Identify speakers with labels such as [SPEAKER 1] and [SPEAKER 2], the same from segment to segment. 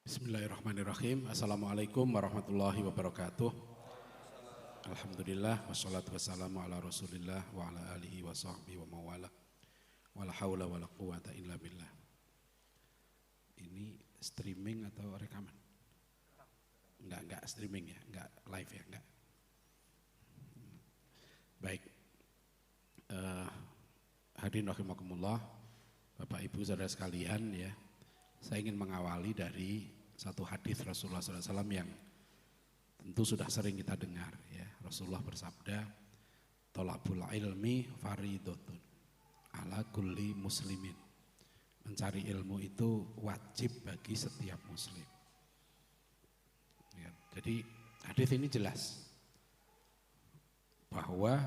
[SPEAKER 1] Bismillahirrahmanirrahim. Assalamualaikum warahmatullahi wabarakatuh. Alhamdulillah wassalatu wassalamu ala Rasulillah wa ala alihi wa sahbihi wa mawala. Wala haula wala quwata illa billah. Ini streaming atau rekaman? Enggak streaming ya, enggak live ya, enggak. Baik. Hadirin rahimakumullah, Bapak Ibu saudara sekalian ya. Saya ingin mengawali dari satu hadis Rasulullah SAW yang tentu sudah sering kita dengar ya. Rasulullah bersabda, "Thalabul ilmi faridotun ala kulli muslimin." Mencari ilmu itu wajib bagi setiap muslim. Ya, jadi hadis ini jelas bahwa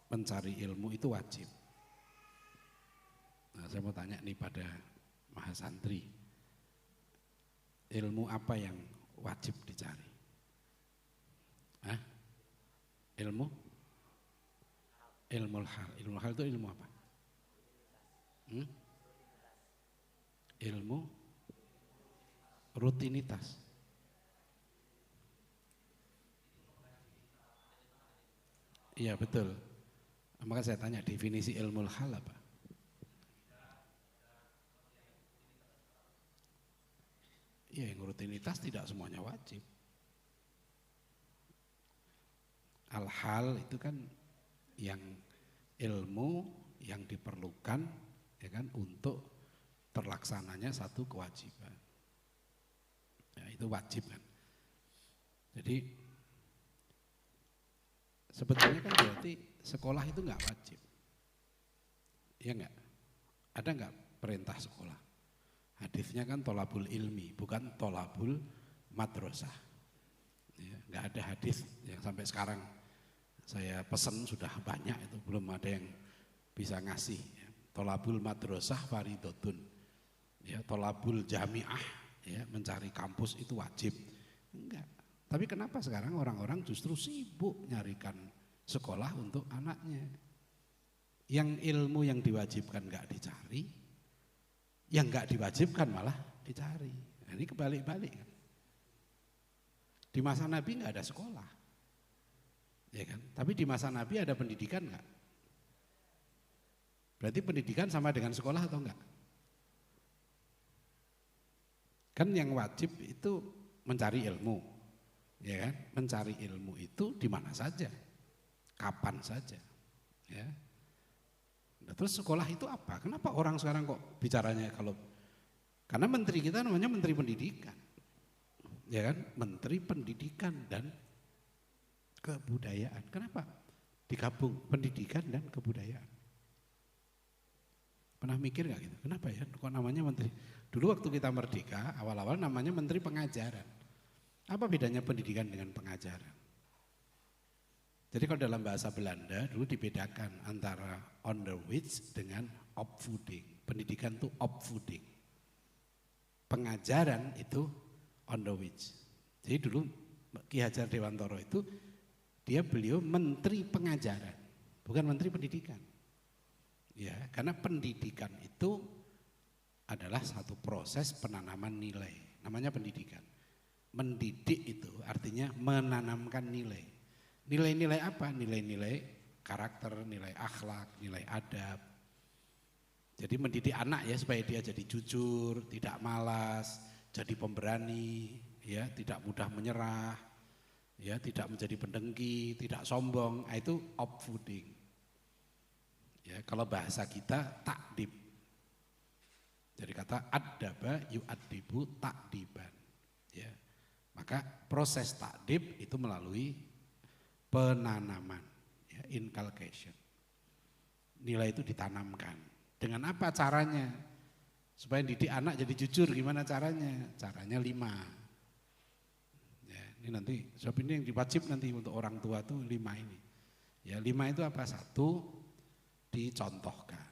[SPEAKER 1] mencari ilmu itu wajib. Nah, saya mau tanya nih pada Mahasantri, ilmu apa yang wajib dicari? Hah? Ilmu? Ilmu hal. Ilmu hal itu ilmu apa? Ilmu rutinitas. Iya betul. Maka saya tanya definisi ilmu hal apa? Ya, yang rutinitas tidak semuanya wajib. Al-hal itu kan yang ilmu yang diperlukan ya kan untuk terlaksananya satu kewajiban. Ya, itu wajib kan. Jadi sebetulnya kan berarti sekolah itu enggak wajib. Ya enggak? Ada enggak perintah sekolah? Hadisnya kan tolabul ilmi, bukan tolabul madrasah. Ya, nggak ada hadis yang sampai sekarang saya pesan sudah banyak itu belum ada yang bisa ngasih. Ya. Tolabul madrasah faridotun, ya, tolabul jamiah, ya, mencari kampus itu wajib. Enggak. Tapi kenapa sekarang orang-orang justru sibuk nyarikan sekolah untuk anaknya? Yang ilmu yang diwajibkan nggak dicari. Yang enggak diwajibkan malah dicari. Nah, ini kebalik-balik kan. Di masa Nabi enggak ada sekolah. Ya kan? Tapi di masa Nabi ada pendidikan enggak? Berarti pendidikan sama dengan sekolah atau enggak? Kan yang wajib itu mencari ilmu. Ya kan? Mencari ilmu itu di mana saja. Kapan saja. Ya. Nah, terus sekolah itu apa? Kenapa orang sekarang kok bicaranya karena menteri kita namanya Menteri Pendidikan. Ya kan? Menteri Pendidikan dan Kebudayaan. Kenapa? Digabung pendidikan dan kebudayaan. Pernah mikir gak gitu? Kenapa ya? Kok namanya menteri? Dulu waktu kita merdeka, awal-awal namanya Menteri Pengajaran. Apa bedanya pendidikan dengan pengajaran? Jadi kalau dalam bahasa Belanda dulu dibedakan antara onderwijs dengan opvoeding. Pendidikan itu opvoeding. Pengajaran itu onderwijs. Jadi dulu Ki Hajar Dewantoro itu beliau menteri pengajaran, bukan menteri pendidikan. Ya, karena pendidikan itu adalah satu proses penanaman nilai. Namanya pendidikan. Mendidik itu artinya menanamkan nilai. Nilai-nilai apa? Nilai-nilai karakter, nilai akhlak, nilai adab. Jadi mendidik anak ya supaya dia jadi jujur, tidak malas, jadi pemberani, ya, tidak mudah menyerah, ya, tidak menjadi pendengki, tidak sombong. Nah, itu opvoeding. Ya, kalau bahasa kita takdib. Jadi kata adaba yu'addibu takdiban. Ya. Maka proses takdib itu melalui penanaman, ya, inculcation. Nilai itu ditanamkan. Dengan apa caranya? Supaya didik anak jadi jujur, gimana caranya? Caranya 5. Ya, ini nanti, sebab ini yang diwajib nanti untuk orang tua tuh 5 ini. Ya, 5 itu apa? 1, dicontohkan.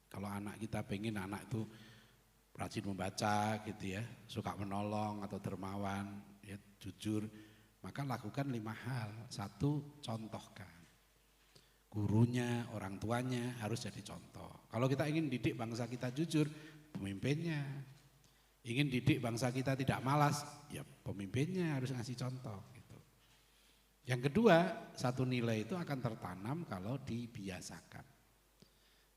[SPEAKER 1] Kalau anak kita pengen anak itu rajin membaca gitu ya, suka menolong atau dermawan, ya, jujur, maka lakukan 5 hal. 1, contohkan. Gurunya, orang tuanya harus jadi contoh. Kalau kita ingin didik bangsa kita jujur, pemimpinnya. Ingin didik bangsa kita tidak malas, ya pemimpinnya harus ngasih contoh. Gitu. Yang kedua, satu nilai itu akan tertanam kalau dibiasakan.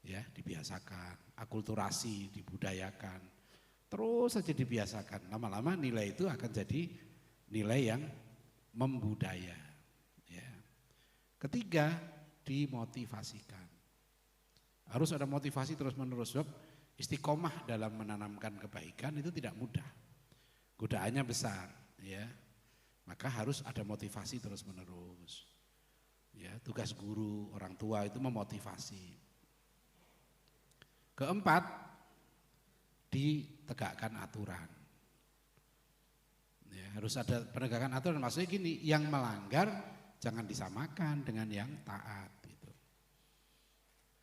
[SPEAKER 1] Ya, dibiasakan, akulturasi, dibudayakan. Terus saja dibiasakan. Lama-lama nilai itu akan jadi nilai yang membudaya. Ya. Ketiga, dimotivasikan. Harus ada motivasi terus-menerus. Sebab istiqomah dalam menanamkan kebaikan itu tidak mudah. Godaannya besar, ya. Maka harus ada motivasi terus-menerus. Ya, tugas guru, orang tua itu memotivasi. Keempat, ditegakkan aturan. Ya, harus ada penegakan aturan. Maksudnya gini, yang melanggar jangan disamakan dengan yang taat. Gitu.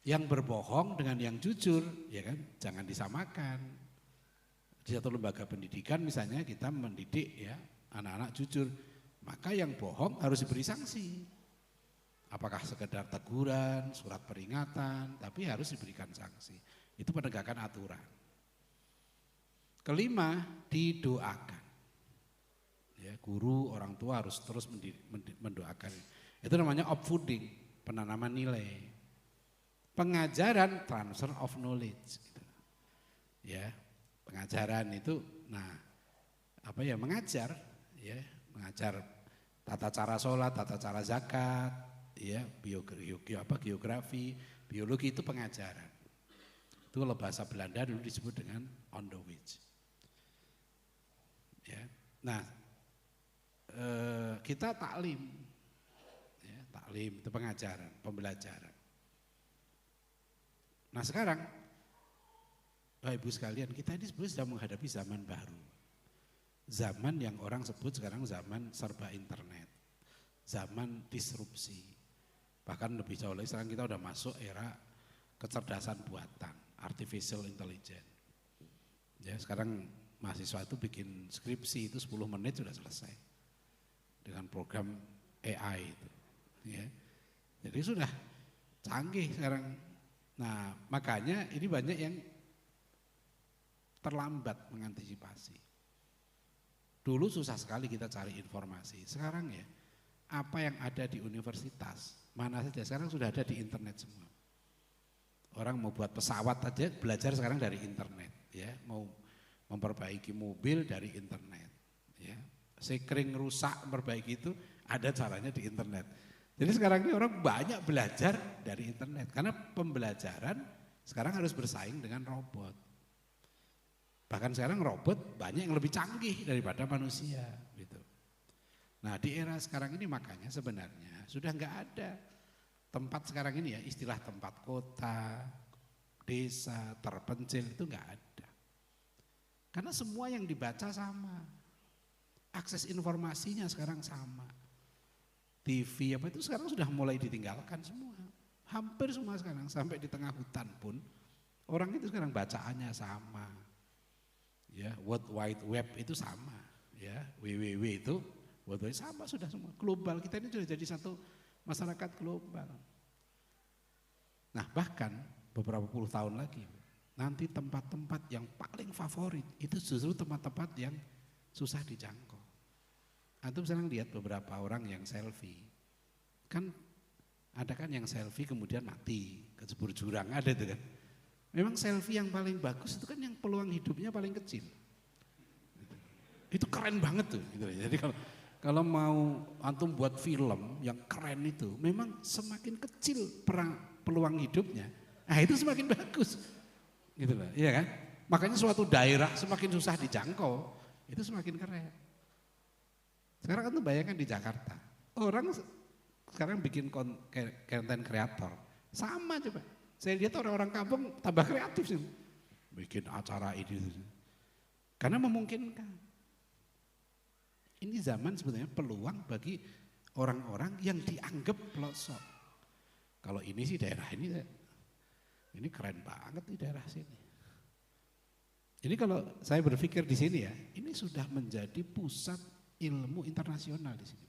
[SPEAKER 1] Yang berbohong dengan yang jujur, ya kan, jangan disamakan. Di satu lembaga pendidikan misalnya kita mendidik ya anak-anak jujur, maka yang bohong harus diberi sanksi. Apakah sekedar teguran, surat peringatan, tapi harus diberikan sanksi. Itu penegakan aturan. Kelima, didoakan. Ya, guru, orang tua harus terus mendoakan. Itu namanya upfooding, penanaman nilai. Pengajaran, transfer of knowledge. Gitu. Ya, pengajaran itu, mengajar, ya, mengajar tata cara sholat, tata cara zakat, ya, geografi, biologi itu pengajaran. Itu kalau bahasa Belanda dulu disebut dengan onderwijs. Ya. Nah, kita taklim, ya, taklim itu pengajaran, pembelajaran. Nah sekarang, Bapak Ibu sekalian, kita ini sebenarnya sedang menghadapi zaman baru. Zaman yang orang sebut sekarang zaman serba internet, zaman disrupsi. Bahkan lebih jauh lagi sekarang kita udah masuk era kecerdasan buatan, artificial intelligence. Ya, sekarang mahasiswa itu bikin skripsi itu 10 menit sudah selesai dengan program AI itu. Ya. Jadi sudah canggih sekarang. Nah makanya ini banyak yang terlambat mengantisipasi. Dulu susah sekali kita cari informasi. Sekarang ya apa yang ada di universitas mana saja sekarang sudah ada di internet semua. Orang mau buat pesawat aja belajar sekarang dari internet, ya. Mau memperbaiki mobil dari internet, ya. Sekring rusak memperbaiki itu ada caranya di internet. Jadi sekarang ini orang banyak belajar dari internet karena pembelajaran sekarang harus bersaing dengan robot. Bahkan sekarang robot banyak yang lebih canggih daripada manusia, gitu. Nah di era sekarang ini makanya sebenarnya sudah nggak ada tempat sekarang ini ya, istilah tempat kota, desa, terpencil itu nggak ada. Karena semua yang dibaca sama, akses informasinya sekarang sama. TV apa itu sekarang sudah mulai ditinggalkan semua, hampir semua sekarang sampai di tengah hutan pun orang itu sekarang bacaannya sama. Ya, World Wide Web itu sama, ya, www itu World Wide sama sudah semua. Global kita ini sudah jadi satu masyarakat global. Nah bahkan beberapa puluh tahun lagi nanti tempat-tempat yang paling favorit itu justru tempat-tempat yang susah dijangkau. Antum sekarang lihat beberapa orang yang selfie, kan ada kan yang selfie kemudian mati, kecebur jurang, ada itu kan. Memang selfie yang paling bagus itu kan yang peluang hidupnya paling kecil. Itu keren banget tuh. Gitu. Jadi kalau mau antum buat film yang keren itu, memang semakin kecil peluang hidupnya, nah itu semakin bagus. Gitu loh, iya kan? Makanya suatu daerah semakin susah dijangkau, itu semakin keren. Sekarang kan tuh bayangkan di Jakarta, orang sekarang bikin konten kreator, sama coba. Saya lihat orang-orang kampung tambah kreatif sih, bikin acara ini, karena memungkinkan. Ini zaman sebetulnya peluang bagi orang-orang yang dianggap pelosok. Kalau ini sih daerah ini keren banget nih daerah sini. Jadi kalau saya berpikir di sini ya, ini sudah menjadi pusat ilmu internasional di sini.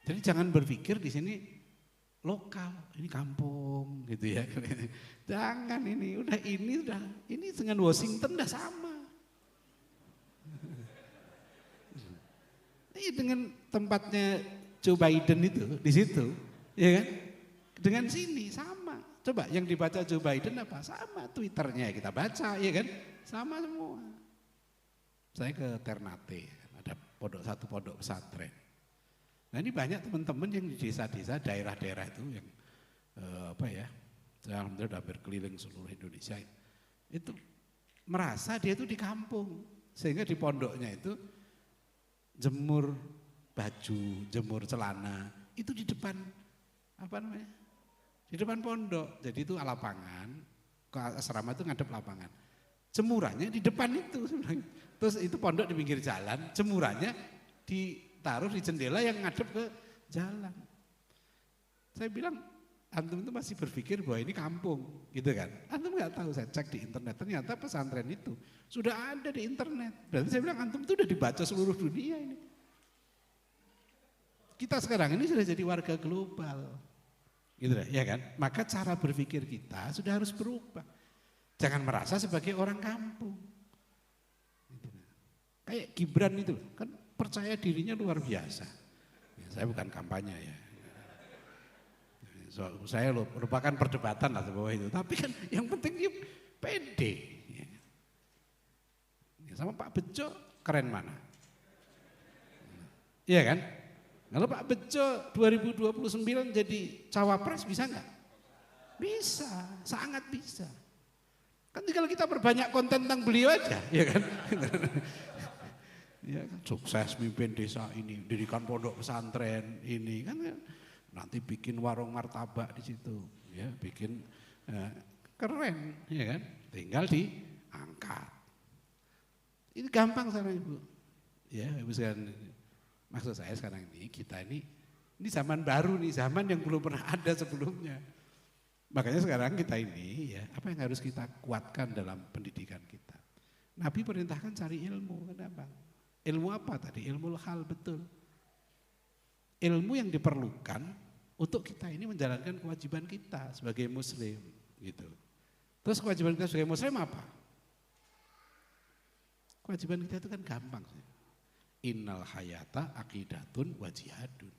[SPEAKER 1] Jadi jangan berpikir di sini lokal, ini kampung gitu ya. Jangan ini dengan Washington udah sama. dengan tempatnya Joe Biden itu di situ, ya kan? Dengan sini sama. Coba yang dibaca Joe Biden apa? Sama Twitternya kita baca, ya kan? Sama semua. Saya ke Ternate, ada satu pondok pesantren. Nah ini banyak teman-teman yang di desa-desa, daerah-daerah itu yang saya alhamdulillah hampir keliling seluruh Indonesia. Itu merasa dia itu di kampung, sehingga di pondoknya itu jemur baju, jemur celana, itu di depan di depan pondok. Jadi itu lapangan, ke asrama itu ngadep lapangan. Jemurannya di depan itu sebenarnya. Terus itu pondok di pinggir jalan, jemurannya ditaruh di jendela yang ngadep ke jalan. Saya bilang, antum itu masih berpikir bahwa ini kampung, gitu kan? Antum nggak tahu, saya cek di internet, ternyata pesantren itu sudah ada di internet. Berarti saya bilang antum itu sudah dibaca seluruh dunia ini. Kita sekarang ini sudah jadi warga global, gitu ya kan? Maka cara berpikir kita sudah harus berubah. Jangan merasa sebagai orang kampung. Gitu. Kayak Gibran itu, kan percaya dirinya luar biasa. Ya, saya bukan kampanye ya. Saya merupakan perdebatan lah di bawah itu. Tapi kan yang penting dia pede. Ya, sama Pak Bejo keren mana? Iya kan? Kalau Pak Bejo 2029 jadi cawapres bisa nggak? Bisa, sangat bisa. Kan tinggal kita perbanyak konten tentang beliau aja, ya kan? Ya kan? Sukses mimpin desa ini, dirikan pondok pesantren ini kan. Nanti bikin warung martabak di situ, ya, bikin keren, ya kan? Tinggal diangkat. Ini gampang sekarang Ibu. Ya, Ibu sekalian. Maksud saya sekarang ini kita ini zaman baru nih, zaman yang belum pernah ada sebelumnya. Makanya sekarang kita ini ya, apa yang harus kita kuatkan dalam pendidikan kita? Nabi perintahkan cari ilmu, kenapa? Ilmu apa tadi? Ilmu hal betul. Ilmu yang diperlukan untuk kita ini menjalankan kewajiban kita sebagai muslim, gitu. Terus kewajiban kita sebagai muslim apa? Kewajiban kita itu kan gampang sih. Innal hayata aqidatun wa jihadun.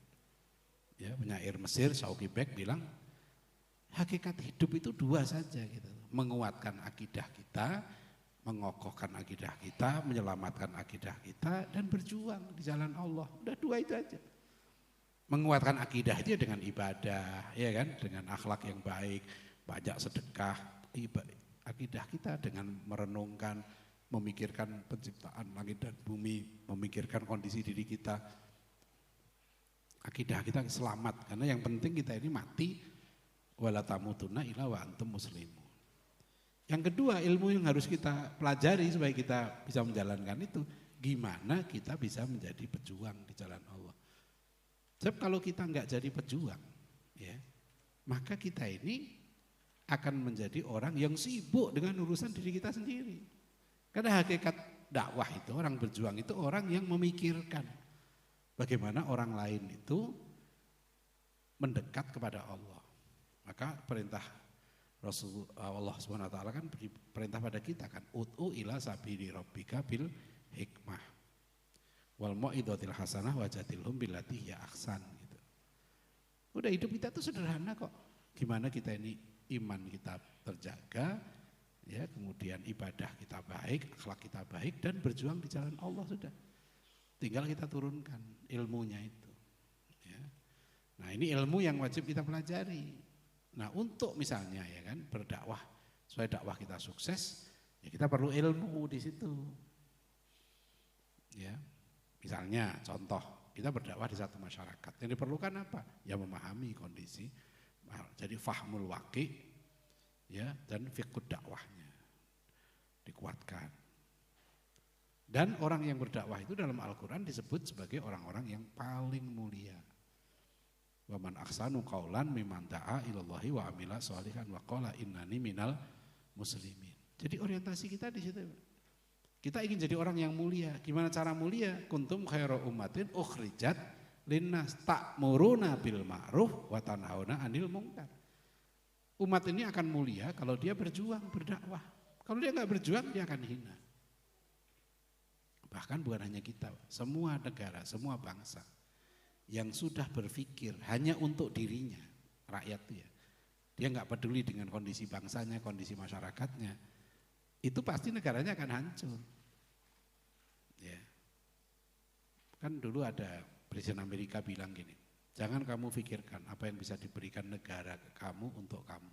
[SPEAKER 1] Ya, penyair Mesir Shauqi Bek bilang hakikat hidup itu dua saja gitu. Menguatkan akidah kita, mengokohkan akidah kita, menyelamatkan akidah kita dan berjuang di jalan Allah. Udah dua itu aja. Menguatkan akidah itu dengan ibadah, ya kan, dengan akhlak yang baik, banyak sedekah, akidah kita dengan merenungkan, memikirkan penciptaan langit dan bumi, memikirkan kondisi diri kita, akidah kita selamat, karena yang penting kita ini mati, wala tamutunna illa wa antum muslimun. Yang kedua, ilmu yang harus kita pelajari supaya kita bisa menjalankan itu, gimana kita bisa menjadi pejuang di jalan Allah. Sebab kalau kita enggak jadi pejuang, ya, maka kita ini akan menjadi orang yang sibuk dengan urusan diri kita sendiri. Karena hakikat dakwah itu, orang berjuang itu orang yang memikirkan bagaimana orang lain itu mendekat kepada Allah. Maka perintah Rasulullah SWT kan perintah pada kita kan, ud'u ila sabili rabbika bil hikmah wal mau'izatil hasanah wajadilhum billati hiya ahsan gitu. Udah hidup kita tuh sederhana kok. Gimana kita ini iman kita terjaga, ya, kemudian ibadah kita baik, akhlak kita baik, dan berjuang di jalan Allah sudah. Tinggal kita turunkan ilmunya itu. Ya. Nah ini ilmu yang wajib kita pelajari. Nah untuk misalnya ya kan berdakwah, supaya dakwah kita sukses, ya kita perlu ilmu di situ. Ya, misalnya contoh kita berdakwah di satu masyarakat, yang diperlukan apa? Ya memahami kondisi, jadi fahmul waqi, ya, dan fiqhud dakwahnya dikuatkan. Dan orang yang berdakwah itu dalam Al-Quran disebut sebagai orang-orang yang paling mulia. Wa man ahsanu qaulan mimman da'a ilallahi wa amila sholihan wa qala innani minal muslimin. Jadi orientasi kita di situ. Kita ingin jadi orang yang mulia. Gimana cara mulia? Kuntum khairu ummatin ukhrijat linnas ta'muruna bil ma'ruf wa tanhauna 'anil munkar. Umat ini akan mulia kalau dia berjuang, berdakwah. Kalau dia enggak berjuang, dia akan hina. Bahkan bukan hanya kita, semua negara, semua bangsa yang sudah berpikir hanya untuk dirinya, rakyat itu ya, dia nggak peduli dengan kondisi bangsanya, kondisi masyarakatnya, itu pasti negaranya akan hancur. Ya. Kan dulu ada Presiden Amerika bilang gini, jangan kamu pikirkan apa yang bisa diberikan negara ke kamu untuk kamu,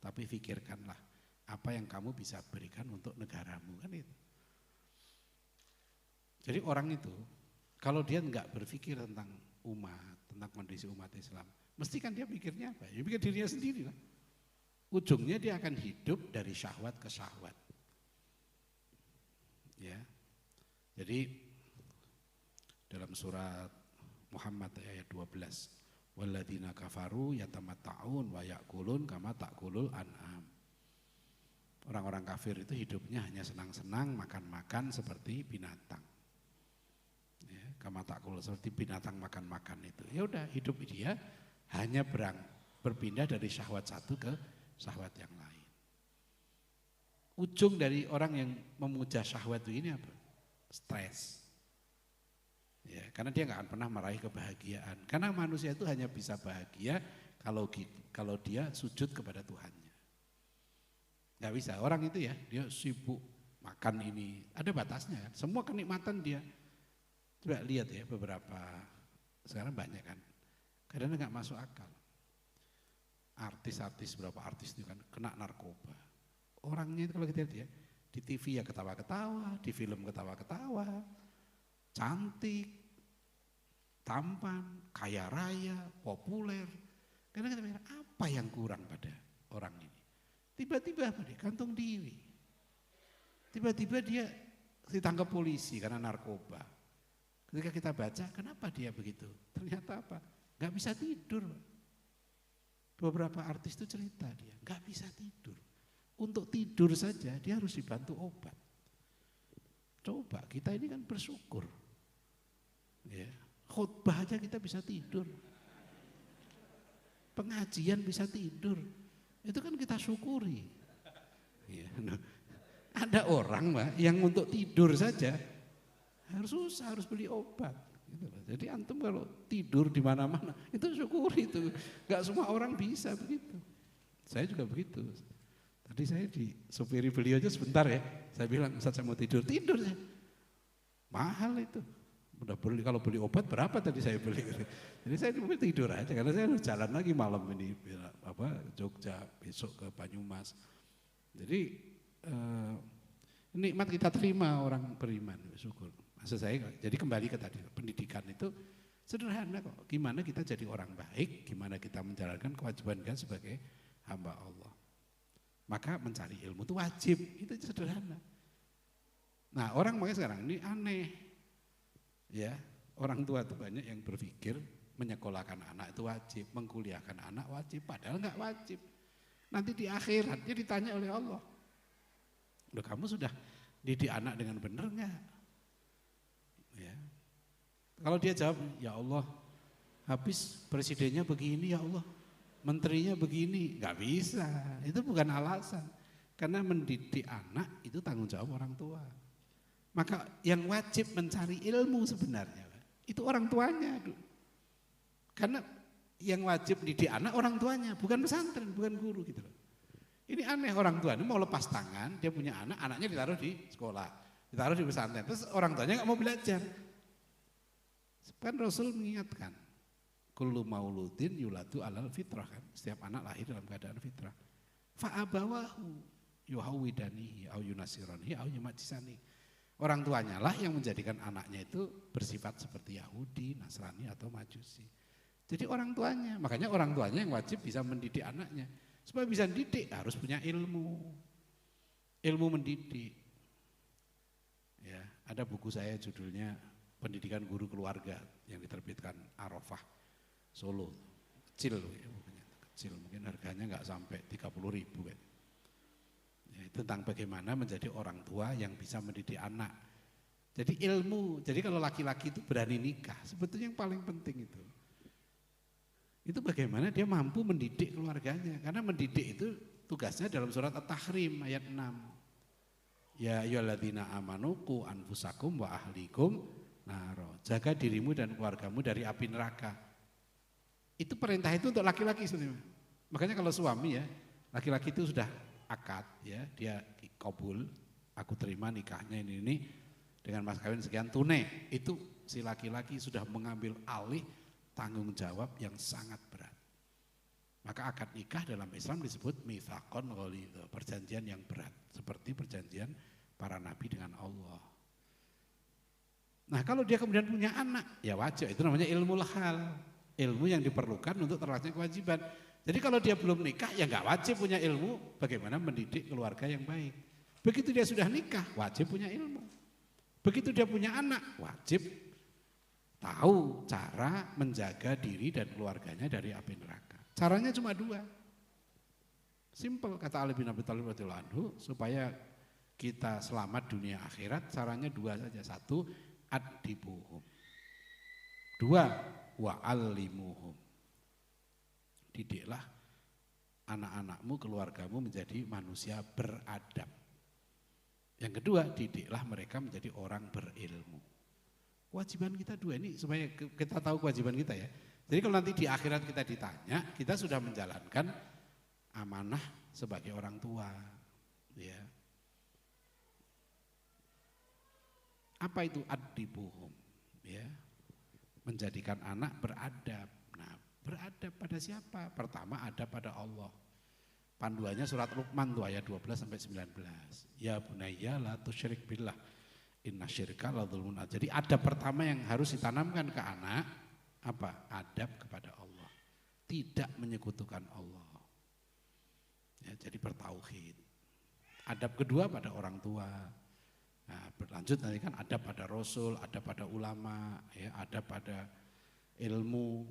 [SPEAKER 1] tapi pikirkanlah apa yang kamu bisa berikan untuk negaramu, kan itu. Jadi orang itu kalau dia nggak berpikir tentang umat, tentang kondisi umat Islam, mesti kan dia pikirnya apa? Ya pikir dirinya sendiri lah. Ujungnya dia akan hidup dari syahwat ke syahwat. Ya. Jadi dalam surat Muhammad ayat 12, walladzina kafaru yatamatta'un wa ya'kulun kama ta'kulul an'am. Orang-orang kafir itu hidupnya hanya senang-senang, makan-makan seperti binatang. Ya, kama ta'kulul, seperti binatang makan-makan itu. Ya udah, hidup dia hanya berpindah dari syahwat satu ke syahwat yang lain. Ujung dari orang yang memuja syahwat ini apa? Stres. Ya, karena dia nggak akan pernah meraih kebahagiaan. Karena manusia itu hanya bisa bahagia kalau dia sujud kepada Tuhannya. Nggak bisa, orang itu ya, dia sibuk makan ini, ada batasnya kan. Semua kenikmatan dia. Coba lihat ya beberapa, sekarang banyak kan, kadang nggak masuk akal. Artis-artis, berapa artis itu kan kena narkoba. Orangnya itu kalau kita lihat ya, di TV ya ketawa-ketawa, di film ketawa-ketawa, cantik, tampan, kaya raya, populer. Karena kita pikir apa yang kurang pada orang ini? Tiba-tiba apa dia? Gantung diri. Tiba-tiba dia ditangkap polisi karena narkoba. Ketika kita baca, kenapa dia begitu? Ternyata apa? Gak bisa tidur. Beberapa artis itu cerita dia, gak bisa tidur. Untuk tidur saja dia harus dibantu obat. Coba kita ini kan bersyukur. Ya, khutbah aja kita bisa tidur. Pengajian bisa tidur. Itu kan kita syukuri. Ya, nah, ada orang Mbak yang untuk tidur saja harus susah, harus beli obat. Gitu. Jadi antum kalau tidur di mana-mana itu syukuri itu. Gak semua orang bisa begitu. Saya juga begitu. Tadi saya disopiri beliau aja sebentar ya. Saya bilang, Ustaz saya mau tidur saya. Mahal itu. Udah beli, kalau beli obat berapa tadi saya beli. Jadi saya tidur aja karena saya harus jalan lagi malam ini Jogja, besok ke Banyumas. Jadi nikmat kita terima orang beriman, syukur. Maksud saya, jadi kembali ke tadi, pendidikan itu sederhana kok. Gimana kita jadi orang baik, gimana kita menjalankan kewajiban kita sebagai hamba Allah. Maka mencari ilmu itu wajib, itu sederhana. Nah orang makanya sekarang ini aneh. Ya, orang tua itu banyak yang berpikir menyekolahkan anak itu wajib, mengkuliahkan anak wajib, padahal enggak wajib. Nanti di akhirat dia ditanya oleh Allah. Loh kamu sudah didik anak dengan benar enggak? Ya. Kalau dia jawab, ya Allah, habis presidennya begini ya Allah, menterinya begini, nggak bisa. Itu bukan alasan. Karena mendidik anak itu tanggung jawab orang tua. Maka yang wajib mencari ilmu sebenarnya itu orang tuanya. Karena yang wajib mendidik anak orang tuanya, bukan pesantren, bukan guru gitu loh. Ini aneh, orang tua ini mau lepas tangan, dia punya anak, anaknya ditaruh di sekolah, ditaruh di pesantren, terus orang tuanya nggak mau belajar. Kan Rasul mengingatkan, kullu mauludin yuladu alal fitrah, kan setiap anak lahir dalam keadaan fitrah. Fa'abawahu yuhawidanihi au yunasiranihi au yumajisani. Orang tuanya lah yang menjadikan anaknya itu bersifat seperti Yahudi, Nasrani atau Majusi. Jadi orang tuanya, makanya orang tuanya yang wajib bisa mendidik anaknya. Supaya bisa mendidik harus punya ilmu. Ilmu mendidik. Ya, ada buku saya judulnya Pendidikan Guru Keluarga yang diterbitkan Arafah Solo. Kecil ya, bukunya kecil, mungkin harganya enggak sampai 30.000 kan. Ya, tentang bagaimana menjadi orang tua yang bisa mendidik anak. Jadi ilmu, jadi kalau laki-laki itu berani nikah, sebetulnya yang paling penting itu bagaimana dia mampu mendidik keluarganya. Karena mendidik itu tugasnya dalam surat At-Tahrim ayat 6. Ya ayyuhalladzina amanu qu anfusakum wa ahlikum naro. Jaga dirimu dan keluargamu dari api neraka. Itu perintah itu untuk laki-laki sebenarnya. Makanya kalau suami ya, laki-laki itu sudah akad ya, dia kabul, aku terima nikahnya ini dengan mas kawin sekian tunai. Itu si laki-laki sudah mengambil alih tanggung jawab yang sangat berat. Maka akad nikah dalam Islam disebut mitsaqon ghalidz, perjanjian yang berat, seperti perjanjian para nabi dengan Allah. Nah, kalau dia kemudian punya anak, ya wajib, itu namanya ilmu hal, ilmu yang diperlukan untuk terlaksana kewajiban. Jadi kalau dia belum nikah, ya nggak wajib punya ilmu bagaimana mendidik keluarga yang baik. Begitu dia sudah nikah, wajib punya ilmu. Begitu dia punya anak, wajib tahu cara menjaga diri dan keluarganya dari api neraka. Caranya cuma dua. Simple kata Ali bin Abi Thalib radhiyallahu anhu, supaya kita selamat dunia akhirat, caranya dua saja. Satu, ad-dibuhum. Dua, wa'allimuhum. Didiklah anak-anakmu, keluargamu menjadi manusia beradab. Yang kedua, didiklah mereka menjadi orang berilmu. Kewajiban kita dua ini supaya kita tahu kewajiban kita ya. Jadi kalau nanti di akhirat kita ditanya, kita sudah menjalankan amanah sebagai orang tua. Ya. Apa itu ad-dibuhum? Ya. Menjadikan anak beradab. Nah, beradab pada siapa? Pertama adab pada Allah. Panduannya surat Luqman tuh ayat 12 sampai 19. Ya bunayya la tusyrik billah. Inna syirka la dzulmun. Jadi adab pertama yang harus ditanamkan ke anak apa? Adab kepada Allah. Tidak menyekutukan Allah. Ya, jadi bertauhid. Adab kedua pada orang tua. Nah, berlanjut nanti kan adab pada Rasul, adab pada ulama, ya, adab pada ilmu,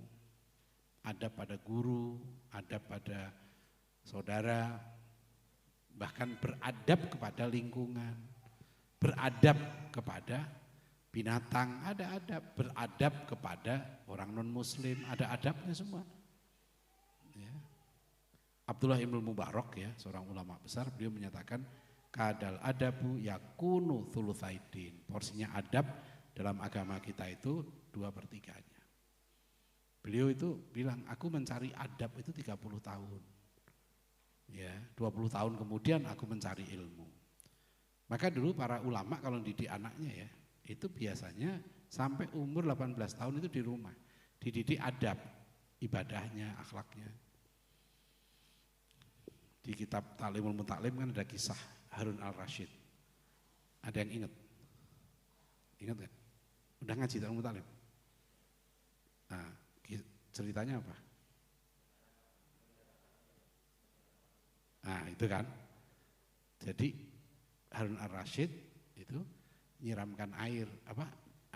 [SPEAKER 1] adab pada guru, adab pada saudara, bahkan beradab kepada lingkungan, beradab kepada binatang, ada adab, beradab kepada orang non-muslim, ada adabnya semua. Ya. Abdullah Ibn Mubarak ya, seorang ulama besar, beliau menyatakan kadal adabu yakunu thulutsaidin. Porsinya adab dalam agama kita itu 2/3. Beliau itu bilang, aku mencari adab itu 30 tahun. Ya, 20 tahun kemudian aku mencari ilmu. Maka dulu para ulama kalau didik anaknya ya, itu biasanya sampai umur 18 tahun itu di rumah. Dididik adab, ibadahnya, akhlaknya. Di kitab Ta'limul Muta'lim kan ada kisah Harun al-Rashid. Ada yang ingat? Ingat kan? Udah ngaji Ta'limul Muta'lim? Nah, ceritanya apa? Nah itu kan. Jadi Harun al-Rashid itu nyiramkan air,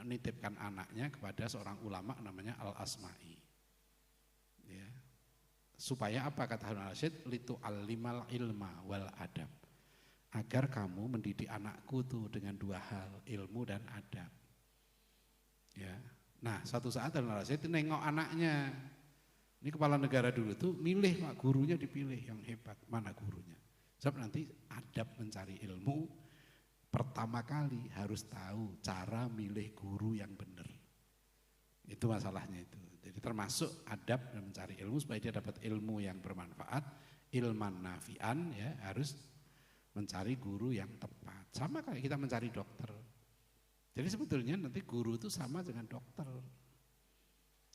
[SPEAKER 1] nitipkan anaknya kepada seorang ulama namanya Al-Asma'i. Ya. Supaya apa kata Harun al-Rashid? Litu al-limal ilma wal adab. Agar kamu mendidik anakku tuh dengan dua hal, ilmu dan adab. Ya. Nah, suatu saat Harun al-Rashid nengok anaknya. Ini kepala negara dulu tuh milih Pak, gurunya dipilih yang hebat. Mana gurunya? Sebab nanti adab mencari ilmu pertama kali harus tahu cara milih guru yang benar. Itu masalahnya itu. Jadi termasuk adab dan mencari ilmu supaya dia dapat ilmu yang bermanfaat, ilman nafi'an ya, harus mencari guru yang tepat. Sama kayak kita mencari dokter. Jadi sebetulnya nanti guru itu sama dengan dokter.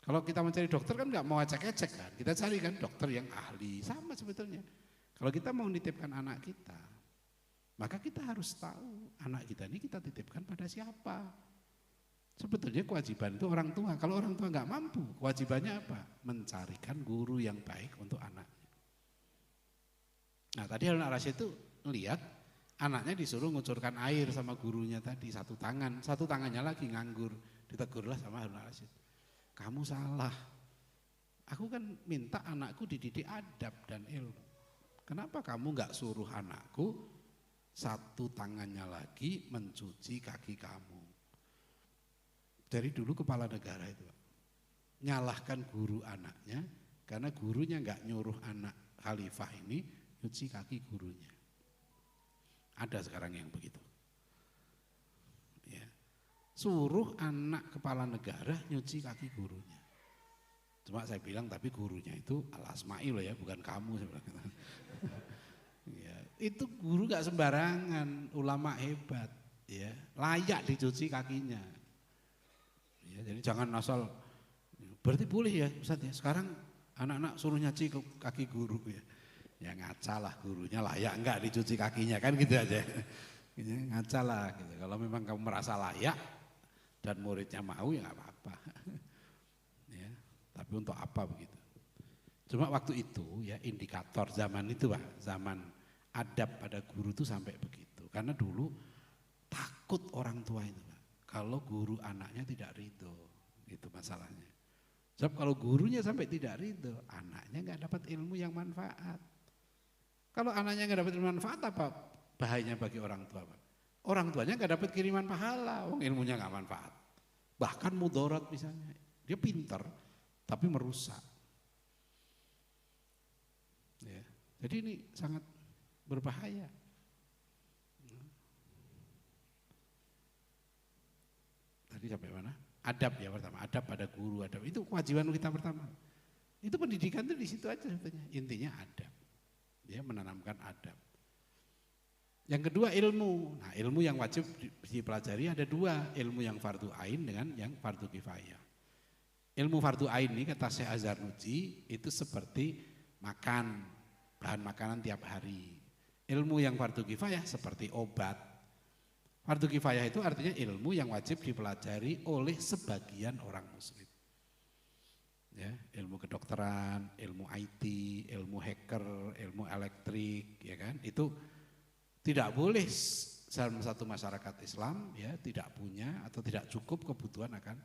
[SPEAKER 1] Kalau kita mencari dokter kan nggak mau ecek-ecek kan, kita cari kan dokter yang ahli, sama sebetulnya. Kalau kita mau nitipkan anak kita, maka kita harus tahu anak kita ini kita titipkan pada siapa. Sebetulnya kewajiban itu orang tua. Kalau orang tua nggak mampu, kewajibannya apa? Mencarikan guru yang baik untuk anaknya. Nah tadi Harun al-Rashid itu melihat anaknya disuruh ngucurkan air sama gurunya tadi satu tangannya lagi nganggur, ditegurlah sama Harun al-Rashid. Kamu salah. Aku kan minta anakku dididik adab dan ilmu. Kenapa kamu nggak suruh anakku satu tangannya lagi mencuci kaki kamu? Dari dulu kepala negara itu nyalahkan guru anaknya karena gurunya nggak nyuruh anak khalifah ini nyuci kaki gurunya. Ada sekarang yang begitu. Ya. Suruh anak kepala negara nyuci kaki gurunya. Cuma saya bilang tapi gurunya itu Al-Asma'i loh ya, bukan kamu saya bilang. Ya, itu guru gak sembarangan, ulama hebat, ya, layak dicuci kakinya. Ya, jadi jangan asal, berarti boleh ya Ustaz ya, sekarang anak-anak suruh nyuci kaki guru ya. Ya ngaca lah gurunya layak enggak dicuci kakinya kan gitu aja. Ngaca lah gitu. Kalau memang kamu merasa layak dan muridnya mau ya nggak apa-apa. Ya, tapi untuk apa begitu? Cuma waktu itu ya indikator zaman itu Pak, zaman adab pada guru itu sampai begitu. Karena dulu takut orang tua itu Pak, kalau guru anaknya tidak ridho, itu masalahnya. Sebab kalau gurunya sampai tidak ridho, anaknya nggak dapat ilmu yang manfaat. Kalau anaknya nggak dapat ilmu manfaat apa bahayanya bagi orang tua Pak? Orang tuanya nggak dapat kiriman pahala, ilmunya nggak manfaat. Bahkan mudarat misalnya, dia pintar tapi merusak. Ya, jadi ini sangat berbahaya. Tadi sampai mana? Adab ya pertama, adab pada guru, adab itu kewajiban kita pertama. Itu pendidikan itu di situ aja sebetulnya, intinya adab. Ya, menanamkan adab. Yang kedua ilmu. Nah, ilmu yang wajib dipelajari ada dua, ilmu yang fardu ain dengan yang fardu kifayah. Ilmu fardu ain ini kata Syekh Azharnuji itu seperti makan, bahan makanan tiap hari. Ilmu yang fardu kifayah seperti obat. Fardu kifayah itu artinya ilmu yang wajib dipelajari oleh sebagian orang muslim. Ya, ilmu kedokteran, ilmu IT, ilmu hacker, ilmu elektrik, ya kan? Itu tidak boleh dalam satu masyarakat Islam ya tidak punya atau tidak cukup kebutuhan akan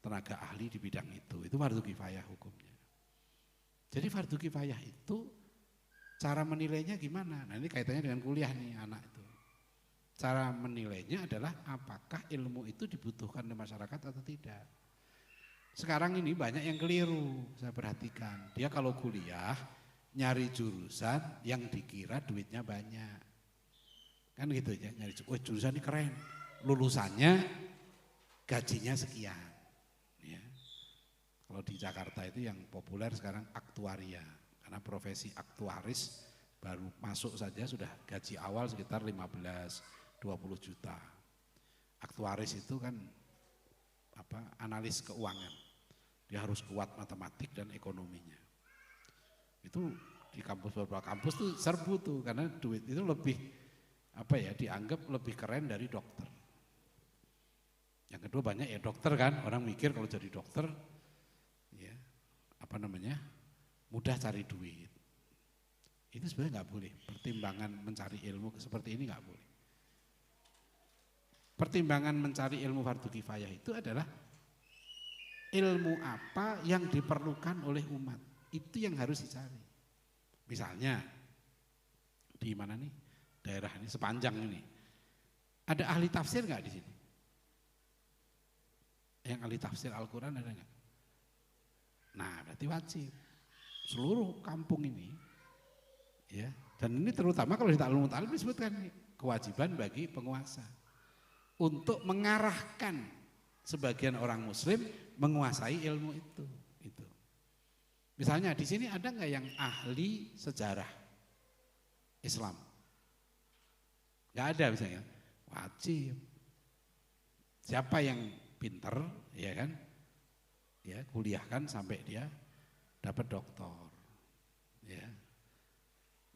[SPEAKER 1] tenaga ahli di bidang itu. Itu fardu kifayah hukumnya. Jadi fardu kifayah itu cara menilainya gimana? Nah ini kaitannya dengan kuliah nih anak itu. Cara menilainya adalah apakah ilmu itu dibutuhkan di masyarakat atau tidak. Sekarang ini banyak yang keliru, saya perhatikan. Dia kalau kuliah nyari jurusan yang dikira duitnya banyak. Kan gitu ya, nyari jurusan ini keren. Lulusannya gajinya sekian. Ya. Kalau di Jakarta itu yang populer sekarang aktuaria. Karena profesi aktuaris baru masuk saja sudah gaji awal sekitar 15-20 juta. Aktuaris itu kan analis keuangan. Dia harus kuat matematik dan ekonominya. Itu di kampus beberapa kampus tuh serbu tuh karena duit itu lebih dianggap lebih keren dari dokter. Yang kedua banyak ya dokter kan, orang mikir kalau jadi dokter ya mudah cari duit. Itu sebenarnya nggak boleh. Pertimbangan mencari ilmu seperti ini nggak boleh. Pertimbangan mencari ilmu fardu kifayah itu adalah ilmu apa yang diperlukan oleh umat. Itu yang harus dicari. Misalnya di mana nih? Daerah ini sepanjang ini. Ada ahli tafsir nggak di sini? Yang ahli tafsir Al-Quran ada nggak? Nah berarti wajib. Seluruh kampung ini, ya, dan ini terutama kalau di Ta'limul Muta'allim disebutkan kewajiban bagi penguasa untuk mengarahkan sebagian orang Muslim menguasai ilmu itu. Misalnya di sini ada nggak yang ahli sejarah Islam? Nggak ada misalnya. Wajib. Siapa yang pinter, ya kan? Ya kuliahkan sampai dia dapat doktor. Ya.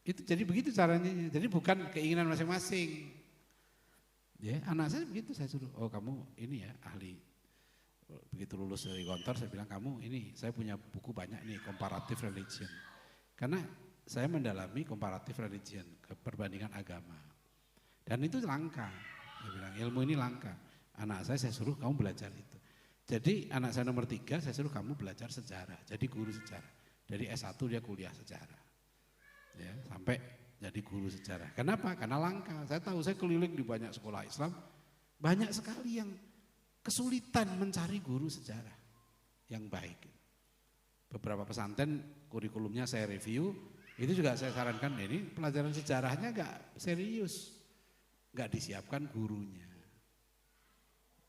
[SPEAKER 1] Itu jadi begitu caranya. Jadi bukan keinginan masing-masing. Ya, anak saya begitu saya suruh, oh kamu ini ya ahli. Begitu lulus dari kantor saya bilang kamu ini saya punya buku banyak nih comparative religion. Karena saya mendalami comparative religion, perbandingan agama. Dan itu langka. Saya bilang ilmu ini langka. Anak saya suruh kamu belajar itu. Jadi anak saya nomor 3 saya suruh kamu belajar sejarah. Jadi guru sejarah. Dari S1 dia kuliah sejarah. Ya, sampai jadi guru sejarah. Kenapa? Karena langka. Saya tahu saya keliling di banyak sekolah Islam. Banyak sekali yang kesulitan mencari guru sejarah yang baik. Beberapa pesantren kurikulumnya saya review, itu juga saya sarankan ini pelajaran sejarahnya enggak serius. nggak disiapkan gurunya.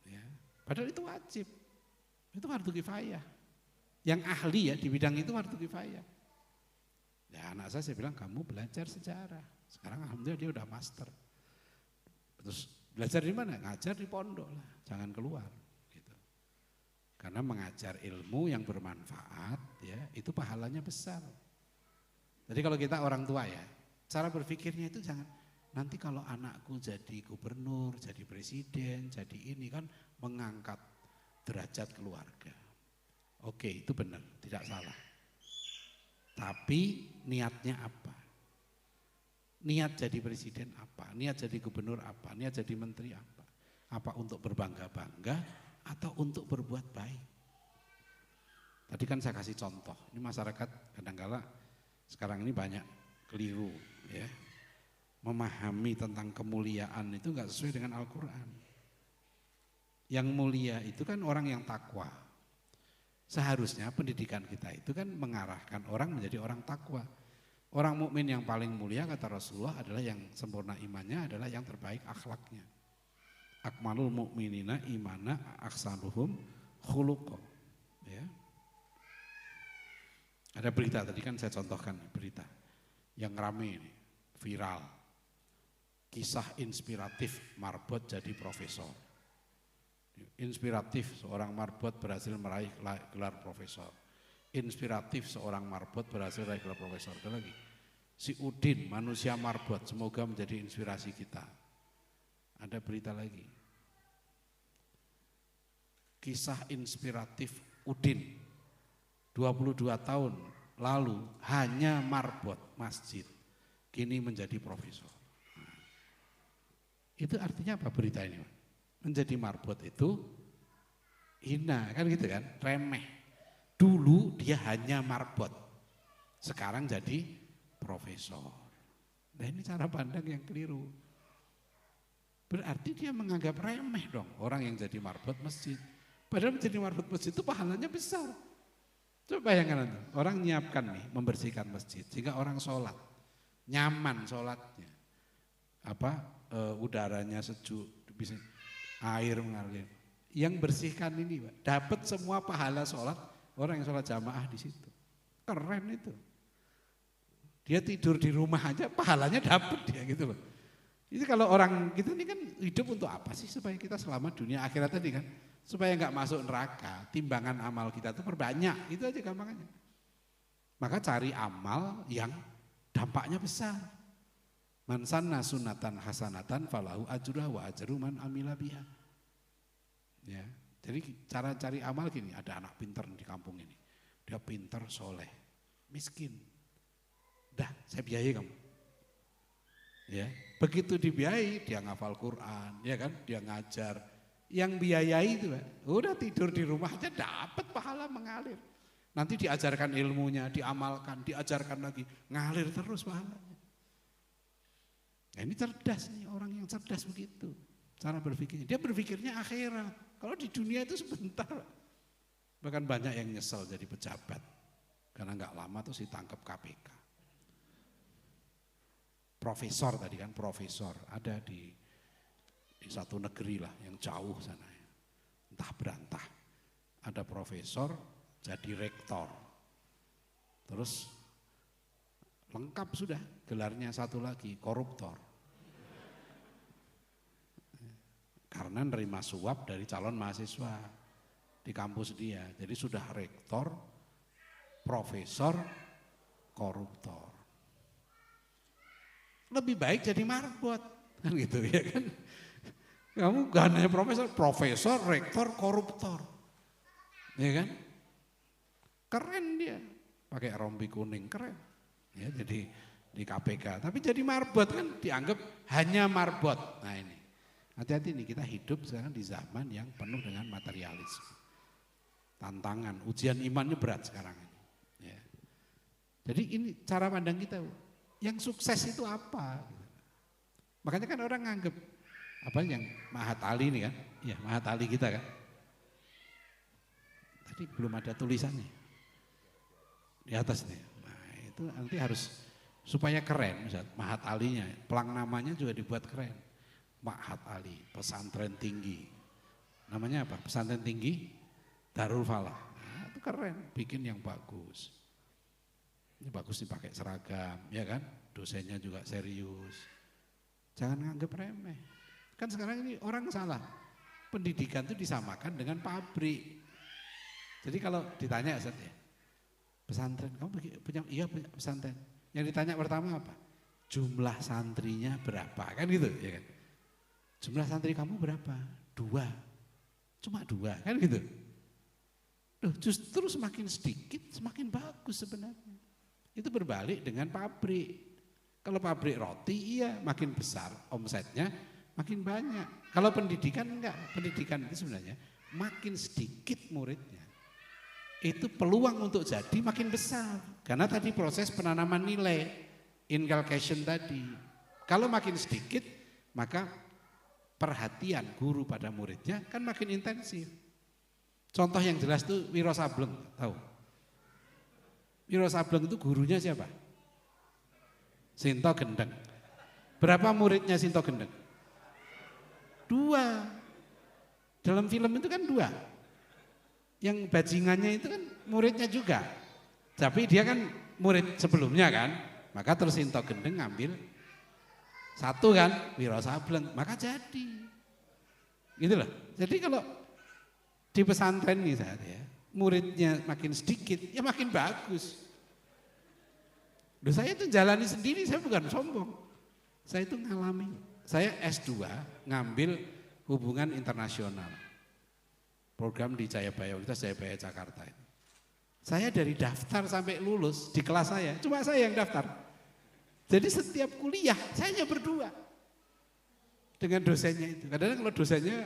[SPEAKER 1] Ya. Padahal itu wajib, itu fardu kifayah. Yang ahli ya di bidang itu fardu kifayah. Ya anak saya bilang kamu belajar sejarah. Sekarang alhamdulillah dia udah master. Terus belajar di mana? Ngajar di pondok lah, jangan keluar. Gitu. Karena mengajar ilmu yang bermanfaat ya itu pahalanya besar. Jadi kalau kita orang tua ya, cara berpikirnya itu jangan nanti kalau anakku jadi gubernur, jadi presiden, jadi ini kan mengangkat derajat keluarga. Oke, itu benar, tidak salah. Tapi niatnya apa? Niat jadi presiden apa? Niat jadi gubernur apa? Niat jadi menteri apa? Apa untuk berbangga-bangga atau untuk berbuat baik? Tadi kan saya kasih contoh, ini masyarakat kadang-kala sekarang ini banyak keliru ya. Memahami tentang kemuliaan itu enggak sesuai dengan Al-Quran. Yang mulia itu kan orang yang takwa. Seharusnya pendidikan kita itu kan mengarahkan orang menjadi orang takwa. Orang mukmin yang paling mulia kata Rasulullah adalah yang sempurna imannya adalah yang terbaik akhlaknya. Akmalul mu'minina imana aksanuhum khuluqa. Ya. Ada berita tadi kan saya contohkan berita yang rame ini, viral. Kisah inspiratif marbot jadi profesor. Inspiratif seorang marbot berhasil meraih gelar profesor. Inspiratif seorang marbot berhasil meraih gelar profesor. Ada lagi. Si Udin manusia marbot semoga menjadi inspirasi kita. Ada berita lagi. Kisah inspiratif Udin 22 tahun lalu hanya marbot masjid kini menjadi profesor. Itu artinya apa berita ini? Menjadi marbot itu hina kan gitu kan, remeh. Dulu dia hanya marbot, sekarang jadi profesor. Nah ini cara pandang yang keliru. Berarti dia menganggap remeh dong orang yang jadi marbot masjid. Padahal menjadi marbot masjid itu pahalanya besar. Coba bayangkan nanti, orang nyiapkan nih membersihkan masjid sehingga orang sholat, nyaman sholatnya. Udaranya sejuk, bisa air mengalir. Yang bersihkan ini Pak, dapat semua pahala sholat orang yang sholat jamaah di situ. Keren itu. Dia tidur di rumah aja pahalanya dapat dia gitu loh. Itu kalau orang kita ini kan hidup untuk apa sih? Supaya kita selamat dunia akhirat tadi kan. Supaya enggak masuk neraka, timbangan amal kita itu perbanyak. Itu aja gampangnya. Maka cari amal yang dampaknya besar. Man sanna sunatan hasanatan falahu ajruha wa ajru man amila biha. Ya. Jadi cara cari amal gini, ada anak pintar di kampung ini. Dia pintar, soleh, miskin. Dah, saya biayai kamu. Ya, begitu dibiayai, dia ngafal Quran, ya kan? Dia ngajar. Yang biayai itu, udah tidur di rumah aja dapat pahala mengalir. Nanti diajarkan ilmunya, diamalkan, diajarkan lagi, ngalir terus pahalanya. Nah, ini cerdas nih, orang yang cerdas begitu cara berpikirnya. Dia berpikirnya akhirat. Kalau di dunia itu sebentar. Bahkan banyak yang nyesel jadi pejabat karena nggak lama terus ditangkap KPK. Profesor tadi kan, profesor ada di satu negeri lah yang jauh sana, entah berantah. Ada profesor jadi rektor, terus lengkap sudah gelarnya satu lagi, koruptor. Karena nerima suap dari calon mahasiswa di kampus dia. Jadi sudah rektor, profesor, koruptor. Lebih baik jadi marbot, kan gitu ya kan. Kamu gak hanya profesor, rektor, koruptor. Ya kan? Keren dia. Pakai rompi kuning, keren. Ya, jadi di KPK. Tapi jadi marbot kan dianggap hanya marbot. Nah ini. Hati-hati nih, kita hidup sekarang di zaman yang penuh dengan materialisme. Tantangan, ujian imannya berat sekarang ini. Ya. Jadi ini cara pandang kita. Yang sukses itu apa? Makanya kan orang nganggep apa yang Mahat Ali ini kan? Ya Mahat Ali kita kan. Tadi belum ada tulisannya di atas nih. Nah itu nanti harus supaya keren, Mahat Alinya, pelang namanya juga dibuat keren. Ma'had Ali, pesantren tinggi. Namanya apa? Pesantren tinggi Darul Falah. Nah, itu keren, bikin yang bagus. Ini bagus dipakai seragam, ya kan? Dosennya juga serius. Jangan nganggap remeh. Kan sekarang ini orang salah. Pendidikan itu disamakan dengan pabrik. Jadi kalau ditanya Ustaz ya, pesantren, kamu punya? Iya punya pesantren. Yang ditanya pertama apa? Jumlah santrinya berapa? Kan gitu, ya kan? Jumlah santri kamu berapa? 2. Cuma 2, kan gitu. Loh, justru semakin sedikit semakin bagus sebenarnya. Itu berbalik dengan pabrik. Kalau pabrik roti iya makin besar omsetnya makin banyak. Kalau pendidikan enggak, pendidikan itu sebenarnya makin sedikit muridnya. Itu peluang untuk jadi makin besar. Karena tadi proses penanaman nilai, inculcation tadi. Kalau makin sedikit maka perhatian guru pada muridnya kan makin intensif. Contoh yang jelas itu Wiro Sableng, tahu? Wiro Sableng itu gurunya siapa? Sinto Gendeng. Berapa muridnya Sinto Gendeng? 2. Dalam film itu kan 2. Yang bajingannya itu kan muridnya juga. Tapi dia kan murid sebelumnya kan. Maka terus Sinto Gendeng ngambil 1 kan, Wiro Sableng. Maka jadi. Gitu loh. Jadi kalau di pesantren misalnya, muridnya makin sedikit, ya makin bagus. Loh, saya itu jalani sendiri, saya bukan sombong. Saya itu ngalami. Saya S2 ngambil hubungan internasional. Program di Jayabaya, Universitas Jayabaya Jakarta. Saya dari daftar sampai lulus di kelas saya, cuma saya yang daftar. Jadi setiap kuliah saya hanya berdua dengan dosennya itu. Kadang-kadang kalau dosennya,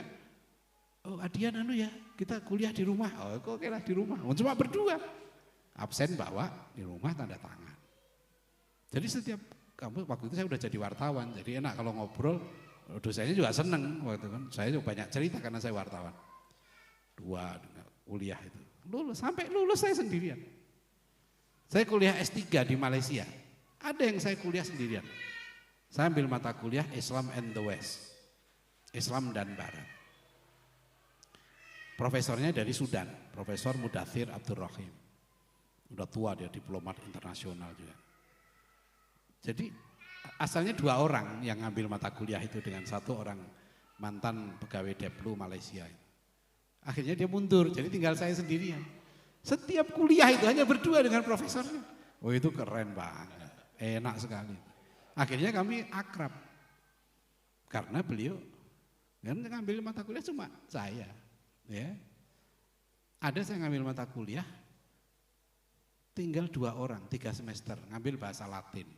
[SPEAKER 1] oh Adian ya kita kuliah di rumah, oh kok kira di rumah, cuma berdua. Absen bawa di rumah tanda tangan. Jadi setiap kamu waktu itu saya udah jadi wartawan, jadi enak kalau ngobrol, dosennya juga seneng waktu kan. Saya juga banyak cerita karena saya wartawan. 2 kuliah itu. Lulus, sampai lulus saya sendirian. Saya kuliah S3 di Malaysia. Ada yang saya kuliah sendirian. Saya ambil mata kuliah Islam and the West. Islam dan Barat. Profesornya dari Sudan, Profesor Mudathir Abdurrahim. Udah tua dia, diplomat internasional juga. Jadi asalnya 2 orang yang ngambil mata kuliah itu dengan 1 orang mantan pegawai Deplu Malaysia. Akhirnya dia mundur, jadi tinggal saya sendirian. Setiap kuliah itu hanya berdua dengan profesornya. Oh itu keren banget, enak sekali. Akhirnya kami akrab. Karena beliau kan ngambil mata kuliah cuma saya. Ya. Ada saya ngambil mata kuliah, tinggal 2 orang, 3 semester, ngambil bahasa Latin.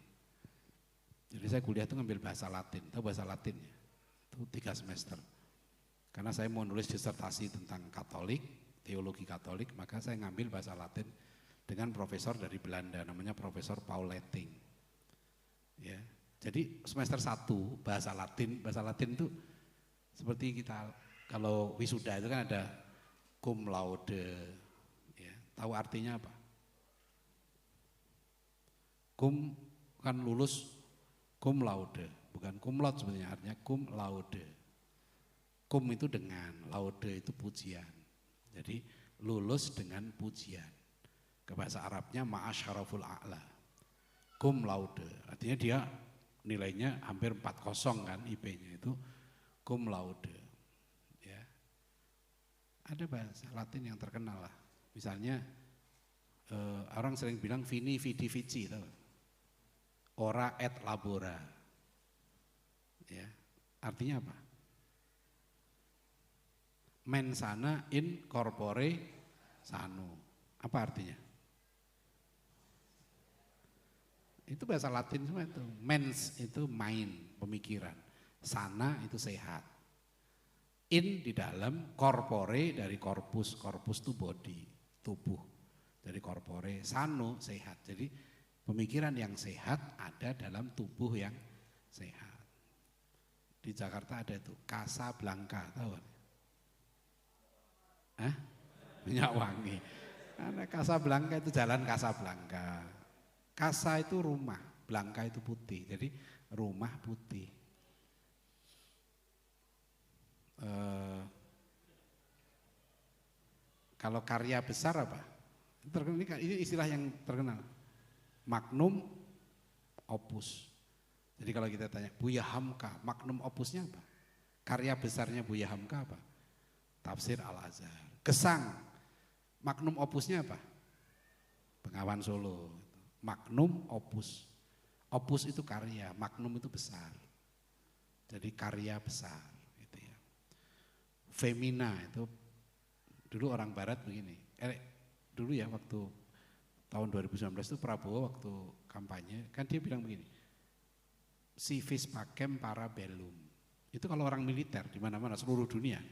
[SPEAKER 1] Jadi saya kuliah itu ngambil bahasa Latin, tahu bahasa Latin ya? Itu 3 semester. Karena saya mau nulis disertasi tentang Katolik, teologi Katolik, maka saya ngambil bahasa Latin dengan profesor dari Belanda, namanya Profesor Paul Letting. Ya, jadi semester 1 bahasa Latin itu seperti kita kalau wisuda itu kan ada cum laude, ya, tahu artinya apa? Cum kan lulus cum laude, bukan cum laude sebenarnya, artinya cum laude. Cum itu dengan, laude itu pujian. Jadi lulus dengan pujian. Ke bahasa Arabnya ma'asyaraful a'la. Cum laude, artinya dia nilainya hampir 4,0 kan IP-nya itu cum laude. Ya. Ada bahasa Latin yang terkenal lah. Misalnya orang sering bilang vini vidi vici, tahu? Ora et labora. Ya. Artinya apa? Men sana in corpore sano. Apa artinya? Itu bahasa Latin semua itu. Mens itu mind, pemikiran. Sana itu sehat. In di dalam, corpore dari corpus. Corpus itu body, tubuh. Dari corpore, sano sehat. Jadi pemikiran yang sehat ada dalam tubuh yang sehat. Di Jakarta ada itu Casablanca, tahu kan? Minyak wangi. Karena Casablanca itu jalan Casablanca. Casa itu rumah, Blanca itu putih. Jadi rumah putih. Kalau karya besar apa? Ini istilah yang terkenal. Magnum opus. Jadi kalau kita tanya Buya Hamka, magnum opusnya apa? Karya besarnya Buya Hamka apa? Tafsir Al-Azhar. Gesang, magnum opusnya apa? Bengawan Solo. Magnum opus. Opus itu karya, magnum itu besar. Jadi karya besar. Gitu ya. Femina itu dulu orang Barat begini. Dulu ya waktu tahun 2019 itu Prabowo waktu kampanye kan dia bilang begini. Si vis pacem para bellum. Itu kalau orang militer di mana-mana seluruh dunia.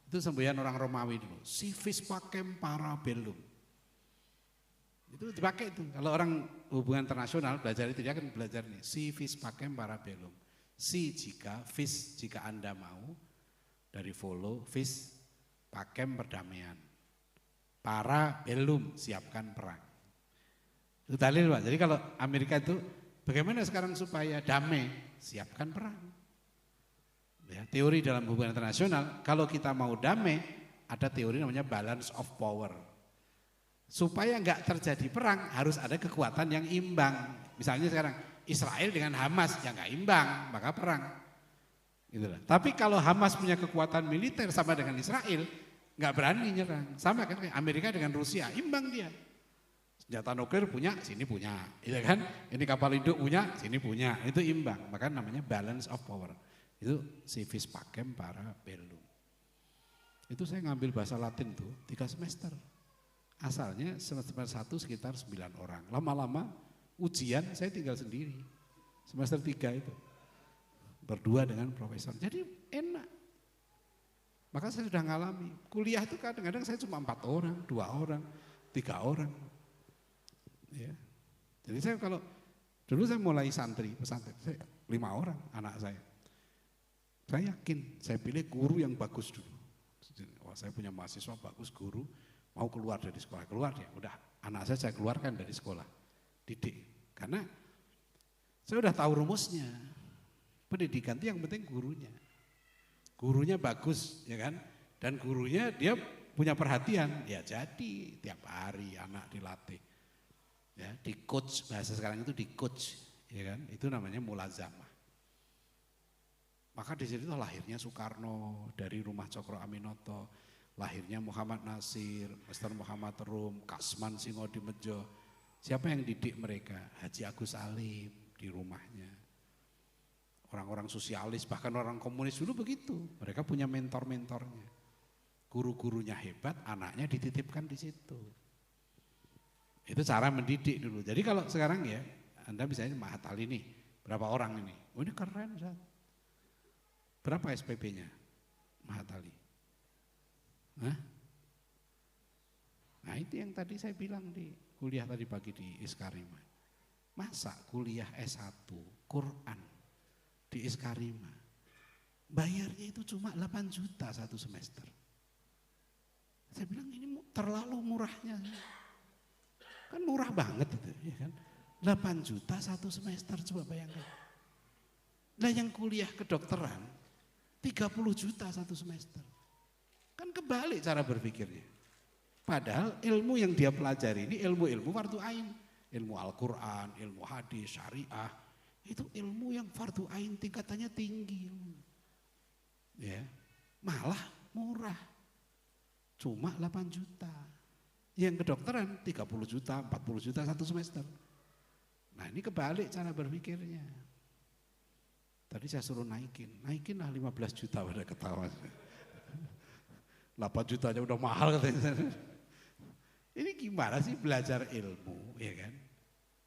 [SPEAKER 1] Itu semboyan orang Romawi dulu. Si vis pacem para bellum. Itu dipakai itu. Kalau orang hubungan internasional belajar itu dia kan belajar nih. Si vis pacem para bellum. Si jika, vis jika Anda mau dari follow, vis pacem perdamaian. Para bellum siapkan perang. Itu dalil Pak. Jadi kalau Amerika itu bagaimana sekarang supaya damai? Siapkan perang. Ya, teori dalam hubungan internasional, kalau kita mau damai, ada teori namanya balance of power. Supaya enggak terjadi perang, harus ada kekuatan yang imbang. Misalnya sekarang Israel dengan Hamas yang enggak imbang, maka perang. Gitu lah. Tapi kalau Hamas punya kekuatan militer sama dengan Israel, enggak berani nyerang. Sama kan kayak Amerika dengan Rusia, imbang dia. Senjata nuklir punya, sini punya, gitu kan? Ini kapal induk punya, sini punya, itu imbang. Maka namanya balance of power. Itu si vis pacem para bellum. Itu saya ngambil bahasa Latin tuh 3 semester. Asalnya semester 1 sekitar 9 orang. Lama-lama ujian saya tinggal sendiri. Semester 3 itu. Berdua dengan profesor. Jadi enak. Maka saya sudah ngalami. Kuliah itu kadang-kadang saya cuma 4 orang, 2 orang, 3 orang. Ya. Jadi saya kalau dulu saya mulai santri pesantren, saya 5 orang anak saya. Saya yakin, saya pilih guru yang bagus dulu. Wah, saya punya mahasiswa bagus, guru mau keluar dari sekolah, keluar ya, udah anak saya keluarkan dari sekolah, didik. Karena saya udah tahu rumusnya, pendidikan itu yang penting gurunya. Gurunya bagus, ya kan? Dan gurunya dia punya perhatian, ya jadi tiap hari anak dilatih. Ya, di coach, bahasa sekarang itu di coach, ya kan? Itu namanya mulazamah. Maka di situ lahirnya Soekarno dari rumah Cokro Aminoto, lahirnya Muhammad Nasir, Mr. Muhammad Rum, Kasman Singodimejo. Siapa yang didik mereka? Haji Agus Salim di rumahnya. Orang-orang sosialis, bahkan orang komunis dulu begitu. Mereka punya mentor-mentornya. Guru-gurunya hebat, anaknya dititipkan di situ. Itu cara mendidik dulu. Jadi kalau sekarang ya, Anda misalnya Mahat Ali nih, berapa orang ini? Oh ini keren Ustaz. Berapa SPP-nya Mahat Ali? Hah? Nah itu yang tadi saya bilang di kuliah tadi pagi di Iskarima. Masa kuliah S1 Quran di Iskarima bayarnya itu cuma 8 juta satu semester. Saya bilang ini terlalu murahnya. Kan murah banget itu, ya kan? 8 juta satu semester, coba bayangkan. Nah yang kuliah kedokteran 30 juta satu semester. Kan kebalik cara berpikirnya. Padahal ilmu yang dia pelajari ini ilmu-ilmu fardu ain. Ilmu Al-Quran, ilmu hadis, syariah. Itu ilmu yang fardu ain tingkatannya tinggi. Ya, malah murah. Cuma 8 juta. Yang kedokteran 30 juta, 40 juta satu semester. Nah ini kebalik cara berpikirnya. Tadi saya suruh naikinlah 15 juta pada ketawa. 8 juta aja udah mahal katanya. Ini gimana sih belajar ilmu, ya kan?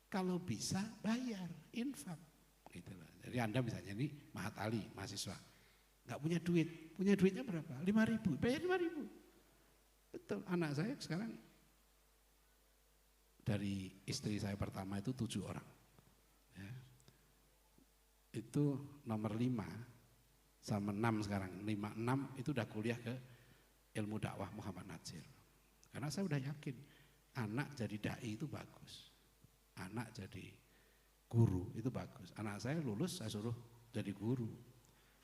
[SPEAKER 1] Kalau bisa bayar, infak. Gitu loh. Jadi Anda misalnya nih Mahat Ali, mahasiswa. Nggak punya duit, punya duitnya berapa? 5.000, bayar 5.000. Betul, anak saya sekarang dari istri saya pertama itu 7 orang. Ya. Itu nomor 5 sama 6 sekarang, 5, 6 itu udah kuliah ke ilmu dakwah Muhammad Najir. Karena saya udah yakin anak jadi dai itu bagus, anak jadi guru itu bagus. Anak saya lulus saya suruh jadi guru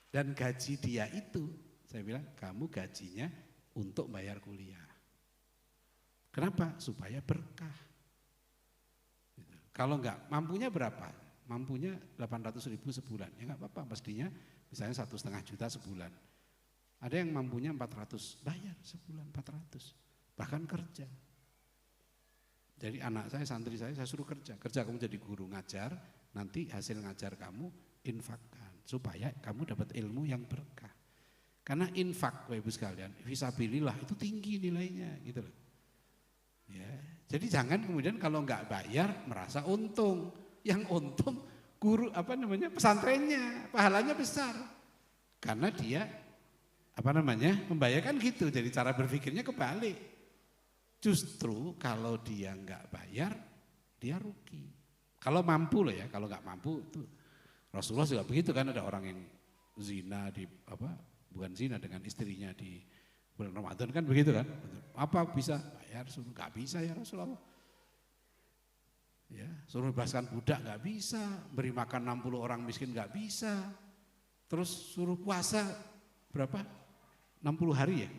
[SPEAKER 1] dan gaji dia itu Saya bilang, kamu gajinya untuk bayar kuliah. Kenapa? Supaya berkah. Gitu. Kalau enggak, mampunya berapa? Mampunya 800.000 sebulan. Ya enggak apa-apa, mestinya misalnya 1,5 juta sebulan. Ada yang mampunya 400, bayar sebulan 400. Bahkan kerja. Jadi anak saya, santri saya suruh kerja. Kerja kamu jadi guru ngajar, nanti hasil ngajar kamu infakkan. Supaya kamu dapat ilmu yang berkah. Karena infak, Bapak Ibu sekalian, fisabilillah itu tinggi nilainya gitu loh. Ya, jadi jangan kemudian kalau enggak bayar merasa untung. Yang untung guru pesantrennya, pahalanya besar. Karena dia membayarkan gitu. Jadi cara berpikirnya kebalik. Justru kalau dia enggak bayar, dia rugi. Kalau mampu loh ya, kalau enggak mampu itu Rasulullah juga begitu kan, ada orang yang zina bukan zina dengan istrinya di bulan Ramadan kan begitu kan. Apa bisa bayar? Suruh enggak bisa ya Rasulullah. Ya, suruh bebaskan budak enggak bisa, beri makan 60 orang miskin enggak bisa. Terus suruh puasa berapa? 60 hari ya?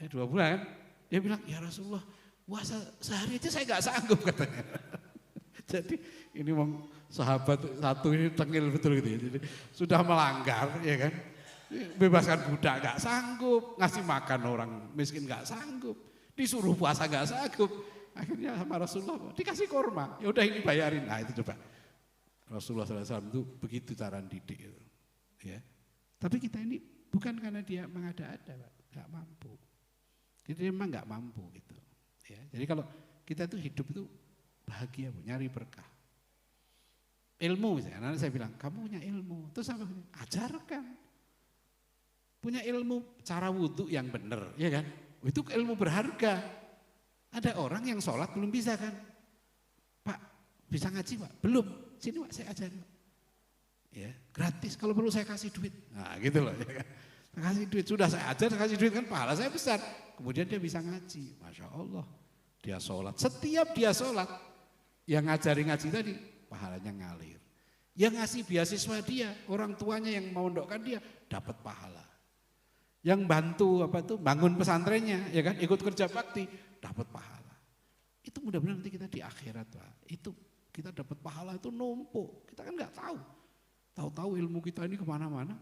[SPEAKER 1] 2 bulan kan? Dia bilang, ya Rasulullah, puasa sehari aja saya nggak sanggup katanya. Jadi ini sahabat satu ini tengil betul gitu ya. Jadi sudah melanggar ya kan. Bebaskan budak nggak sanggup, ngasih makan orang miskin nggak sanggup, disuruh puasa nggak sanggup. Akhirnya sama Rasulullah dikasih korma, ya udah ini bayarin. Nah itu coba. Rasulullah SAW itu begitu cara didik itu. Ya. Tapi kita ini bukan karena dia mengada-ada, Pak, nggak mampu. Jadi memang nggak mampu gitu. Ya, jadi kalau kita tuh hidup itu bahagia, Bu, nyari berkah. Ilmu misalnya, nanti saya bilang, kamu punya ilmu, terus apa? Ajarkan. Punya ilmu cara wudhu yang benar, ya kan? Itu ilmu berharga. Ada orang yang sholat belum bisa kan? Pak, bisa ngaji Pak? Belum. Sini Pak, saya ajarin. Ya, gratis, kalau perlu saya kasih duit. Nah gitu loh. Ya kan? Kasih duit, sudah saya ajar, kasih duit kan pahala saya besar. Kemudian dia bisa ngaji, Masya Allah. Dia sholat, setiap dia sholat, yang ngajari ngaji tadi, pahalanya ngalir. Yang ngasih beasiswa dia, orang tuanya yang mondokkan dia, dapat pahala. Yang bantu bangun pesantrennya, ya kan, ikut kerja bakti, dapat pahala. Itu mudah-mudahan nanti kita di akhirat, Pak. Itu kita dapat pahala itu numpuk. Kita kan nggak tahu. Tahu-tahu ilmu kita ini kemana-mana,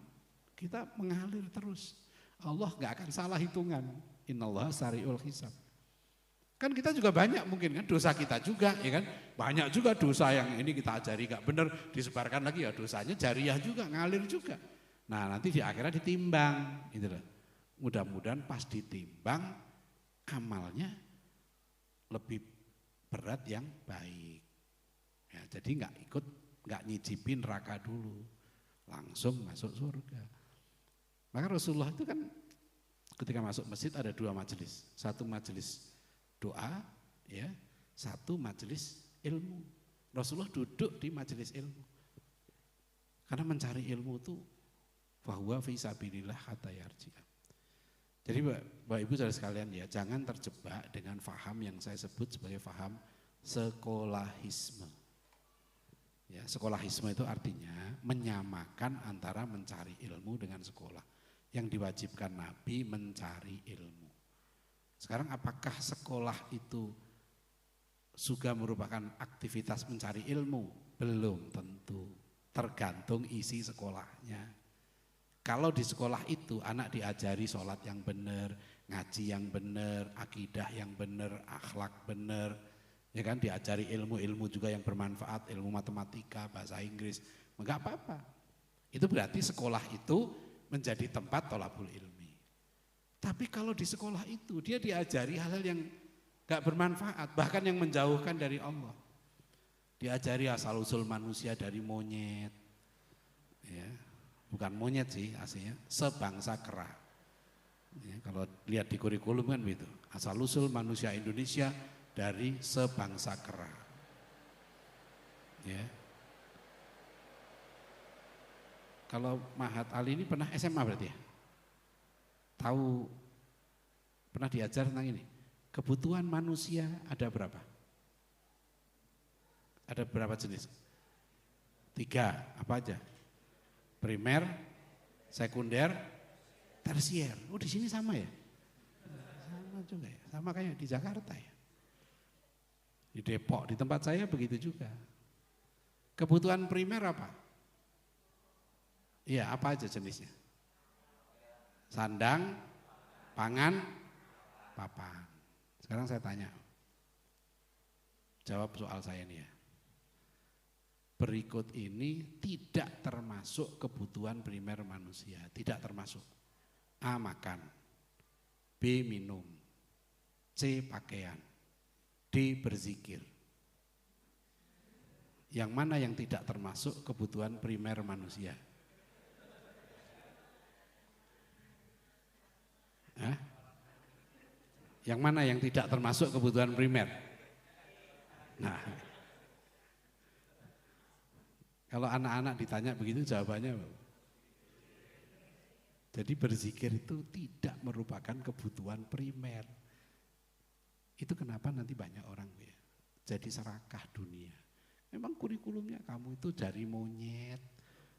[SPEAKER 1] kita mengalir terus. Allah nggak akan salah hitungan. Innallaha sari'ul hisab. Kan kita juga banyak mungkin kan dosa kita juga, ya kan? Banyak juga dosa yang ini kita ajari gak benar, disebarkan lagi ya dosanya jariah juga, ngalir juga. Nah nanti di akhirat ditimbang, gitu loh. Mudah-mudahan pas ditimbang amalnya lebih berat yang baik. Ya, jadi nggak nyicipin neraka dulu, langsung masuk surga. Maka Rasulullah itu kan ketika masuk masjid ada 2 majelis, satu majelis doa, ya, satu majelis ilmu. Rasulullah duduk di majelis ilmu. Karena mencari ilmu itu bahwa fi sabilillah hatta yarji'a. Jadi Bapak Ibu saudara sekalian ya, jangan terjebak dengan faham yang saya sebut sebagai faham sekolahisme. Ya, sekolahisme itu artinya menyamakan antara mencari ilmu dengan sekolah. Yang diwajibkan Nabi mencari ilmu. Sekarang apakah sekolah itu juga merupakan aktivitas mencari ilmu? Belum tentu, tergantung isi sekolahnya. Kalau di sekolah itu anak diajari sholat yang benar, ngaji yang benar, akidah yang benar, akhlak benar, ya kan, diajari ilmu-ilmu juga yang bermanfaat, ilmu matematika, bahasa Inggris, enggak apa-apa. Itu berarti sekolah itu menjadi tempat tholabul ilmi. Tapi kalau di sekolah itu dia diajari hal-hal yang gak bermanfaat, bahkan yang menjauhkan dari Allah. Diajari asal usul manusia dari monyet, ya, bukan monyet sih aslinya, sebangsa kera. Ya, kalau lihat di kurikulum kan begitu, asal usul manusia Indonesia dari sebangsa kera. Ya. Kalau Mahat Ali ini pernah SMA berarti ya? Tahu, pernah diajar tentang ini? Kebutuhan manusia ada berapa? Ada berapa jenis? 3, apa aja? Primer, sekunder, tersier. Oh di sini sama ya? Sama juga ya, sama kayak di Jakarta ya. Di Depok, di tempat saya begitu juga. Kebutuhan primer apa? Iya, apa aja jenisnya? Sandang, pangan, papan. Sekarang saya tanya, jawab soal saya nih ya. Berikut ini tidak termasuk kebutuhan primer manusia, tidak termasuk. A. Makan, B. Minum, C. Pakaian, D. Berzikir. Yang mana yang tidak termasuk kebutuhan primer manusia? Hah? Yang mana yang tidak termasuk kebutuhan primer? Nah, kalau anak-anak ditanya begitu jawabannya, jadi berzikir itu tidak merupakan kebutuhan primer. Itu kenapa nanti banyak orang ya, jadi serakah dunia. Memang kurikulumnya kamu itu dari monyet,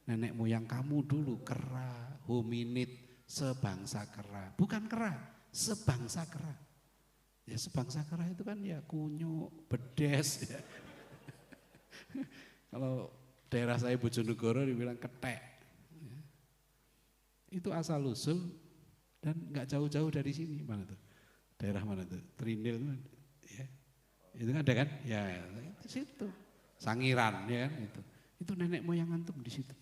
[SPEAKER 1] nenek moyang kamu dulu kera, hominid, sebangsa kera. Bukan kera, sebangsa kera. Ya sebangsa kera itu kan ya kunyuk, bedes. Ya. Kalau daerah saya Bojonegoro dibilang ketek. Ya. Itu asal usul dan nggak jauh-jauh dari sini. Mana tuh? Daerah mana tuh? Trinil ya. Itu ada kan? Ya, itu situ. Sangiran ya kan itu. Itu nenek moyang antum di situ.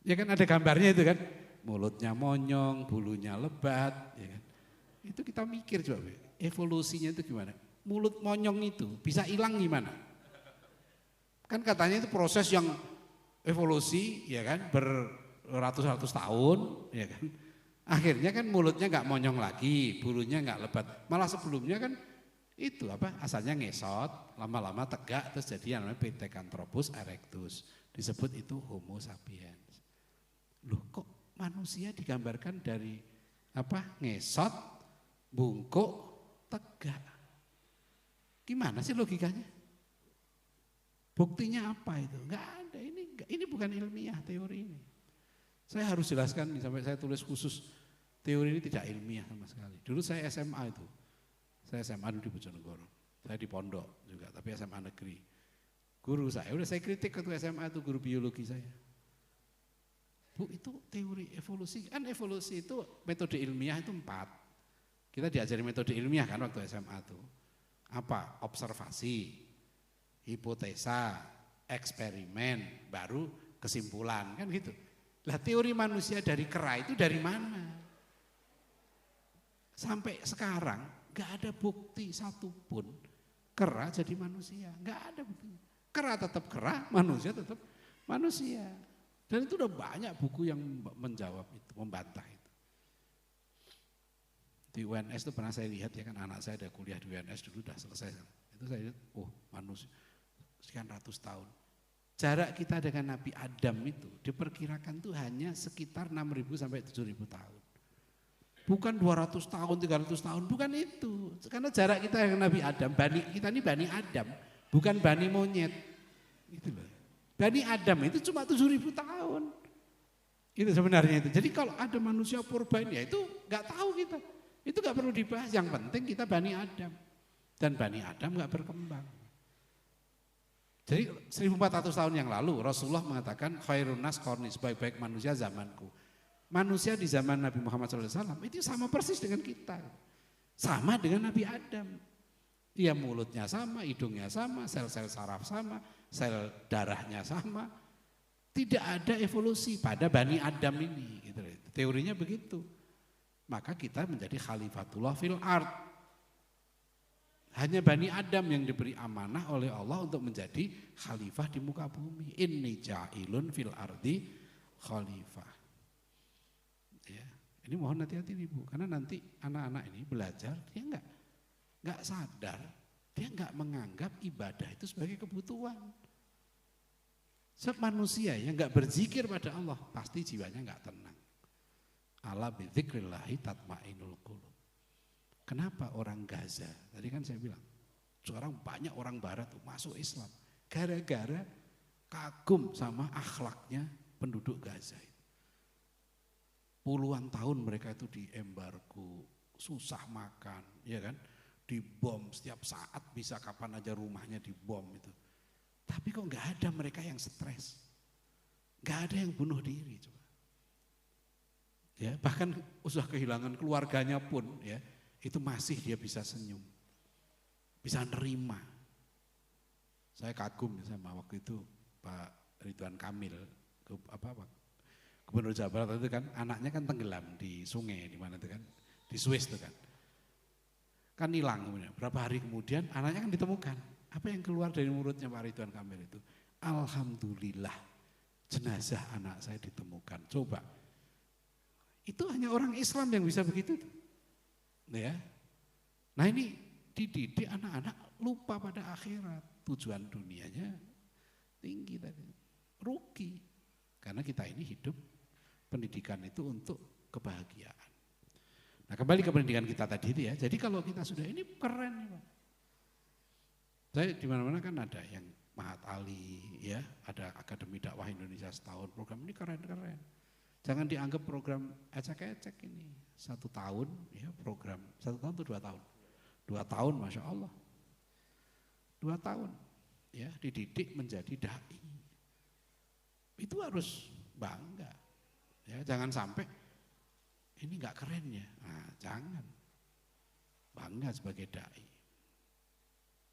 [SPEAKER 1] Ya kan ada gambarnya itu kan. Mulutnya monyong, bulunya lebat, ya kan. Itu kita mikir coba, evolusinya itu gimana? Mulut monyong itu bisa hilang gimana? Kan katanya itu proses yang evolusi ya kan beratus-ratus tahun ya kan. Akhirnya kan mulutnya nggak monyong lagi, bulunya nggak lebat. Malah sebelumnya kan itu apa asalnya ngesot, lama-lama tegak terus jadi yang namanya Pithecanthropus erectus. Disebut itu Homo sapiens. Loh kok manusia digambarkan dari apa ngesot, bungkuk, tegak. Gimana sih logikanya? Buktinya apa itu? Enggak ada, ini bukan ilmiah teori ini. Saya harus jelaskan sampai saya tulis khusus teori ini tidak ilmiah sama sekali. Dulu saya SMA itu. Saya SMA dulu di Bojonegoro. Saya di pondok juga, tapi SMA negeri. Guru saya, udah saya kritik waktu SMA itu guru biologi saya. Bu itu teori evolusi, kan evolusi itu metode ilmiah itu 4. Kita diajari metode ilmiah kan waktu SMA itu. Apa? Observasi, hipotesa, eksperimen, baru kesimpulan kan gitu. Lah teori manusia dari kera itu dari mana? Sampai sekarang gak ada bukti satupun kera jadi manusia, gak ada bukti. Kera tetap kera, manusia tetap manusia. Dan itu udah banyak buku yang menjawab itu, membantah itu. Di UNS itu pernah saya lihat ya kan anak saya ada kuliah di UNS dulu udah selesai. Itu saya lihat, oh manusia sekian ratus tahun. Jarak kita dengan Nabi Adam itu diperkirakan tuh hanya sekitar 6.000 sampai 7.000 tahun. Bukan 200 tahun, 300 tahun, bukan itu. Karena jarak kita dengan Nabi Adam, kita ini Bani Adam, bukan Bani monyet. Gitu loh. Bani Adam itu cuma 7.000 tahun. Itu sebenarnya itu. Jadi kalau ada manusia purba ini ya itu gak tahu kita. Itu gak perlu dibahas, yang penting kita Bani Adam. Dan Bani Adam gak berkembang. Jadi 1400 tahun yang lalu Rasulullah mengatakan khairun nas qarni, sebaik-baik manusia zamanku. Manusia di zaman Nabi Muhammad SAW itu sama persis dengan kita. Sama dengan Nabi Adam. Dia mulutnya sama, hidungnya sama, sel-sel saraf sama, sel darahnya sama. Tidak ada evolusi pada Bani Adam ini. Gitu. Teorinya begitu. Maka kita menjadi khalifatullah fil ard. Hanya Bani Adam yang diberi amanah oleh Allah untuk menjadi khalifah di muka bumi. Inni ja'ilun fil ardi khalifah. Ya, ini mohon hati-hati nih Bu, karena nanti anak-anak ini belajar dia enggak sadar, dia enggak menganggap ibadah itu sebagai kebutuhan. Sebab manusia yang enggak berzikir pada Allah pasti jiwanya enggak tenang. Ala bidzikrillahi tatmainul qulub. Kenapa orang Gaza? Tadi kan saya bilang, sekarang banyak orang barat tuh masuk Islam gara-gara kagum sama akhlaknya penduduk Gaza. Puluhan tahun mereka itu diembargo, susah makan, ya kan? Dibom setiap saat, bisa kapan aja rumahnya dibom itu. Tapi kok nggak ada mereka yang stres, nggak ada yang bunuh diri, coba. Ya, bahkan usah kehilangan keluarganya pun, ya, itu masih dia bisa senyum, bisa nerima. Saya kagum sama waktu itu Pak Ridwan Kamil, Gubernur Jawa Barat itu kan, anaknya kan tenggelam di sungai di mana itu kan, di Swiss itu kan hilang kemudian. Berapa hari kemudian anaknya kan ditemukan. Apa yang keluar dari mulutnya Pak Ridwan Kamil itu? Alhamdulillah, jenazah anak saya ditemukan. Coba, itu hanya orang Islam yang bisa begitu tuh. Ya. Nah ini dididik anak-anak lupa pada akhirat, tujuan dunianya tinggi tadi, rugi. Karena kita ini hidup, pendidikan itu untuk kebahagiaan. Nah kembali ke pendidikan kita tadi itu ya, jadi kalau kita sudah ini keren nih Pak. Saya di mana-mana kan ada yang Mahat Ali, ya, ada Akademi Dakwah Indonesia setahun, program ini keren-keren. Jangan dianggap program ecek-ecek ini, 1 tahun, ya program, 1 tahun atau 2 tahun? 2 tahun, Masya Allah. 2 tahun, ya dididik menjadi dai. Itu harus bangga, ya jangan sampai ini nggak keren ya, nah, jangan bangga sebagai dai.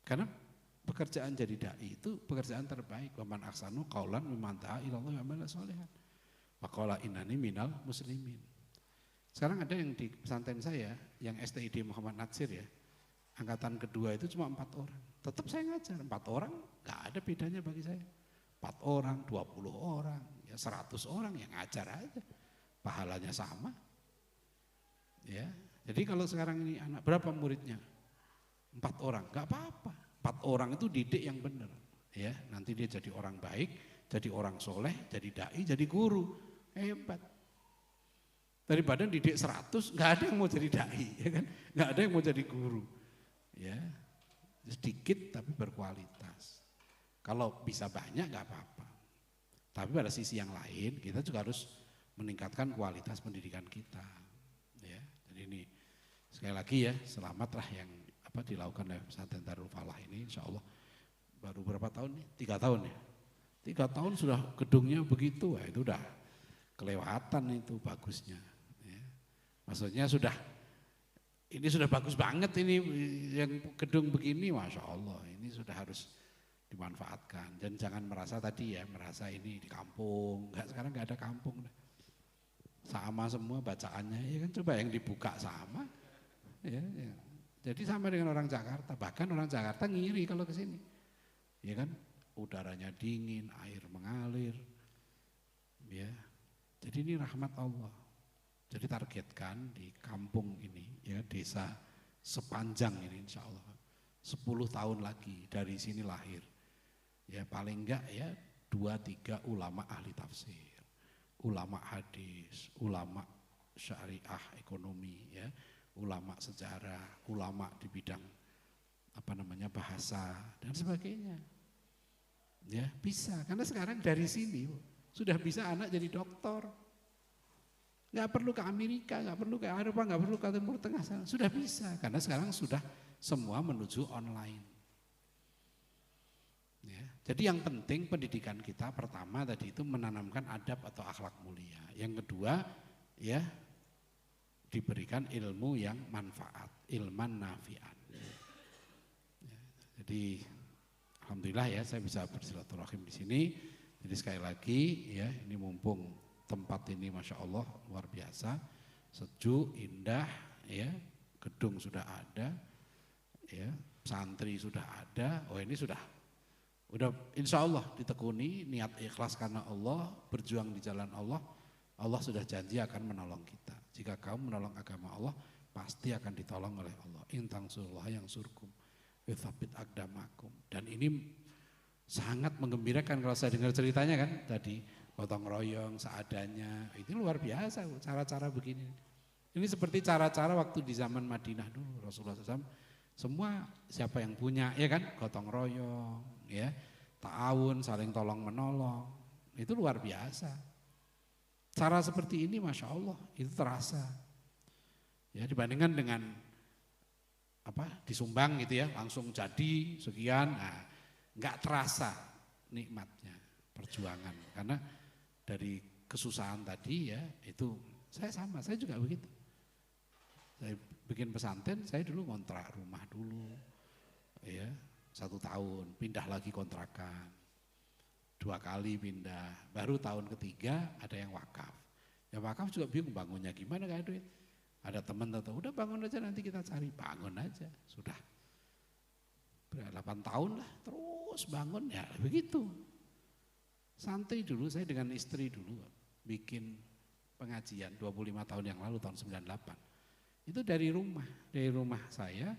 [SPEAKER 1] Karena pekerjaan jadi dai itu pekerjaan terbaik. Waman ahsanu qaulan mimman da'a ilallah wa amila sholihan. Wa qala innani minal muslimin. Sekarang ada yang di pesantren saya, yang STID Muhammad Natsir ya, angkatan kedua itu cuma 4 orang. Tetap saya ngajar, 4 orang nggak ada bedanya bagi saya. 4 orang, 20 orang, ya 100 orang yang ngajar aja, pahalanya sama. Ya, jadi kalau sekarang ini anak berapa muridnya? 4 orang, nggak apa-apa. 4 orang itu didik yang benar, ya nanti dia jadi orang baik, jadi orang soleh, jadi dai, jadi guru, hebat. Daripada didik 100, nggak ada yang mau jadi dai, ya kan? Nggak ada yang mau jadi guru, ya sedikit tapi berkualitas. Kalau bisa banyak nggak apa-apa. Tapi pada sisi yang lain kita juga harus meningkatkan kualitas pendidikan kita, ya. Jadi ini sekali lagi ya selamatlah yang dilakukan oleh pesantren Darul Falah ini, insya Allah baru berapa tahun nih? 3 tahun ya. 3 tahun sudah gedungnya begitu, itu udah kelewatan itu bagusnya. Ya. Maksudnya ini sudah bagus banget ini yang gedung begini, Masya Allah ini sudah harus dimanfaatkan. Dan jangan merasa tadi ya, merasa ini di kampung, sekarang nggak ada kampung. Sama semua bacaannya, ya kan coba yang dibuka sama, ya. Jadi sama dengan orang Jakarta, bahkan orang Jakarta ngiri kalau ke sini. Ya kan, udaranya dingin, air mengalir. Ya. Jadi ini rahmat Allah. Jadi targetkan di kampung ini, ya desa sepanjang ini insya Allah 10 tahun lagi dari sini lahir. Ya paling enggak ya 2-3 ulama ahli tafsir, ulama hadis, ulama syariah ekonomi, ya. Ulama sejarah, ulama di bidang bahasa dan sebagainya. Ya, bisa. Karena sekarang dari sini sudah bisa anak jadi doktor. Enggak perlu ke Amerika, enggak perlu ke Eropa, enggak perlu ke Timur Tengah sana. Sudah bisa karena sekarang sudah semua menuju online. Ya, jadi yang penting pendidikan kita pertama tadi itu menanamkan adab atau akhlak mulia. Yang kedua, ya diberikan ilmu yang manfaat, ilman nafi'an. Ya, jadi alhamdulillah ya saya bisa bersilaturahim di sini. Jadi sekali lagi ya ini mumpung tempat ini Masya Allah luar biasa, sejuk, indah, ya gedung sudah ada, ya santri sudah ada. Oh ini sudah insya Allah ditekuni, niat ikhlas karena Allah, berjuang di jalan Allah. Allah sudah janji akan menolong kita. Jika kamu menolong agama Allah, pasti akan ditolong oleh Allah. In tansurullah yang surkum, yuthabbit aqdamakum. Dan ini sangat menggembirakan kalau saya dengar ceritanya kan tadi, gotong royong seadanya, itu luar biasa cara-cara begini. Ini seperti cara-cara waktu di zaman Madinah dulu, Rasulullah SAW, semua siapa yang punya, ya kan, gotong royong, ya, ta'awun, saling tolong menolong, itu luar biasa. Cara seperti ini Masya Allah itu terasa. Ya dibandingkan dengan disumbang gitu ya, langsung jadi sekian, nggak terasa nikmatnya perjuangan. Karena dari kesusahan tadi ya itu saya juga begitu. Saya bikin pesantren, saya dulu kontrak rumah dulu, ya 1 tahun, pindah lagi kontrakan, 2 kali pindah, baru tahun ketiga ada yang wakaf. Ya wakaf juga bingung bangunnya gimana, gak ada duit. Ada teman tahu, udah bangun aja nanti kita cari, bangun aja, sudah. 8 tahun lah, terus bangun ya begitu. Santai dulu, saya dengan istri dulu bikin pengajian 25 tahun yang lalu, tahun 98. Itu dari rumah saya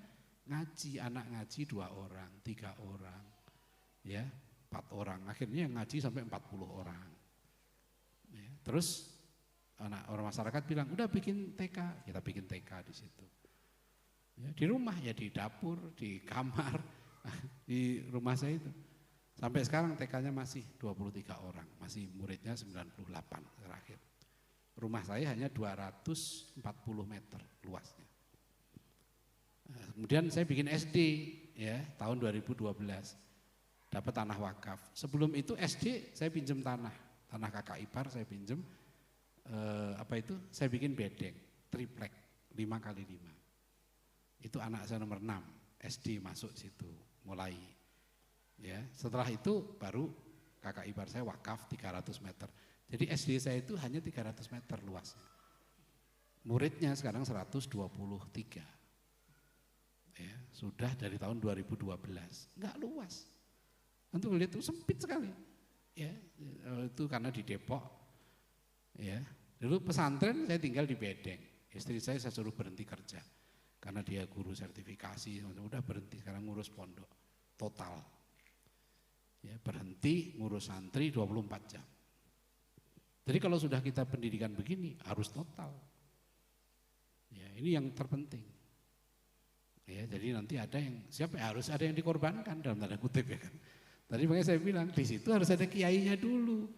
[SPEAKER 1] ngaji, anak ngaji 2 orang, 3 orang, ya 4 orang, akhirnya ngaji sampai 40 orang. Ya, terus orang masyarakat bilang, udah bikin TK, kita bikin TK di situ. Ya, di rumah ya, di dapur, di kamar, di rumah saya itu. Sampai sekarang TK-nya masih 23 orang, masih muridnya 98 terakhir. Rumah saya hanya 240 meter luasnya. Kemudian saya bikin SD ya tahun 2012, dapat tanah wakaf. Sebelum itu SD saya pinjam tanah kakak ipar saya pinjam. Saya bikin bedeng, triplek 5x5. Itu anak saya nomor 6, SD masuk situ mulai. Ya, setelah itu baru kakak ipar saya wakaf 300 meter. Jadi SD saya itu hanya 300 meter luasnya. Muridnya sekarang 123. Ya, sudah dari tahun 2012. Enggak luas. Untuk lihat itu sempit sekali. Ya, itu karena di Depok. Ya, dulu pesantren saya tinggal di Bedeng. Istri saya suruh berhenti kerja karena dia guru sertifikasi. Udah berhenti, sekarang ngurus pondok total. Ya, berhenti ngurus santri 24 jam. Jadi kalau sudah kita pendidikan begini harus total. Ya, ini yang terpenting. Ya, jadi nanti ada yang harus ada yang dikorbankan dalam tanda kutip ya kan. Tadi makanya saya bilang di situ harus ada kiainya dulu.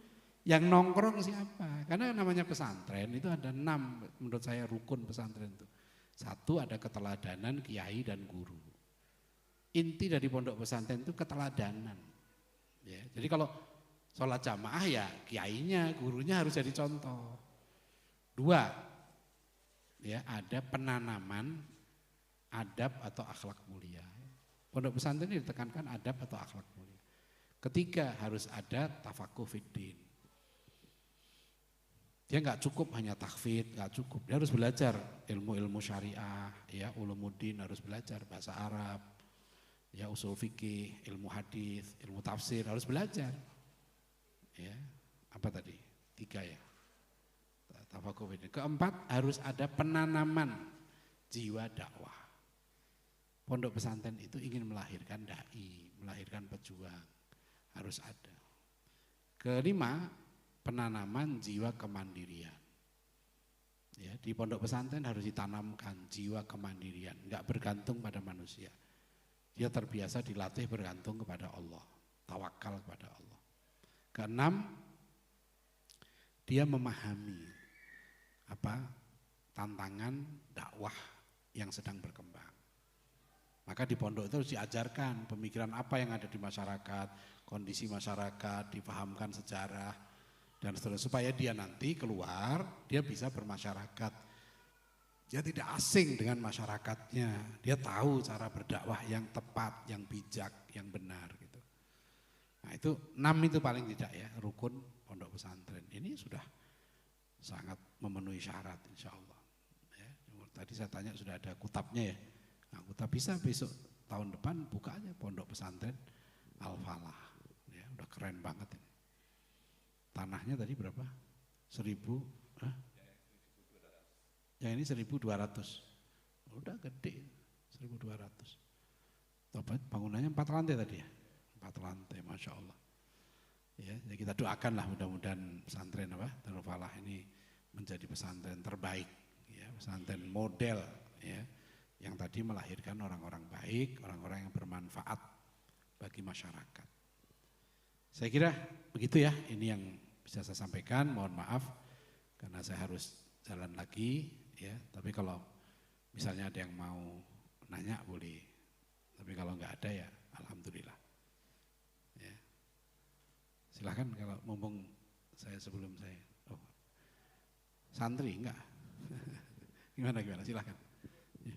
[SPEAKER 1] Yang nongkrong siapa? Karena namanya pesantren itu ada 6 menurut saya rukun pesantren itu. 1 ada keteladanan kiai dan guru. Inti dari pondok pesantren itu keteladanan. Ya, jadi kalau sholat jamaah ya kiainya, gurunya harus jadi contoh. 2, ya ada penanaman adab atau akhlak mulia. Pondok pesantren ini ditekankan adab atau akhlak mulia. 3 harus ada tafakuh fiddin. Dia nggak cukup hanya takfid, nggak cukup. Dia harus belajar ilmu-ilmu syariah, ya ulumuddin harus belajar bahasa Arab, ya usul fikih, ilmu hadis, ilmu tafsir harus belajar. Ya, apa tadi? 3 ya. Tafakuh fiddin. 4 harus ada penanaman jiwa dakwah. Pondok pesantren itu ingin melahirkan dai, melahirkan pejuang, harus ada. 5 penanaman jiwa kemandirian. Ya, di pondok pesantren harus ditanamkan jiwa kemandirian, enggak bergantung pada manusia. Dia terbiasa dilatih bergantung kepada Allah, tawakal kepada Allah. 6 dia memahami tantangan dakwah yang sedang berkembang. Maka di pondok itu harus diajarkan pemikiran apa yang ada di masyarakat, kondisi masyarakat, dipahamkan sejarah dan seterusnya supaya dia nanti keluar dia bisa bermasyarakat. Dia tidak asing dengan masyarakatnya, dia tahu cara berdakwah yang tepat, yang bijak, yang benar gitu. Nah itu 6 itu paling tidak ya rukun pondok pesantren. Ini sudah sangat memenuhi syarat insya Allah. Ya, tadi saya tanya sudah ada kutabnya ya. Nah, kutab bisa besok tahun depan buka aja pondok pesantren Al-Falah. Ya, udah keren banget ini. Tanahnya tadi berapa? 1.000? Yang ini 1.200. Udah gede, 1.200. Bangunannya 4 lantai tadi ya? 4 lantai, Masya Allah. Ya, jadi kita doakanlah mudah-mudahan pesantren Darul Falah ini menjadi pesantren terbaik, ya, pesantren model, ya, yang tadi melahirkan orang-orang baik, orang-orang yang bermanfaat bagi masyarakat. Saya kira begitu ya, ini yang bisa saya sampaikan, mohon maaf karena saya harus jalan lagi ya. Tapi kalau misalnya ada yang mau nanya boleh. Tapi kalau nggak ada ya alhamdulillah. Ya. Silahkan kalau mumpung saya sebelum saya. Oh, santri enggak? Gimana silahkan. Ya.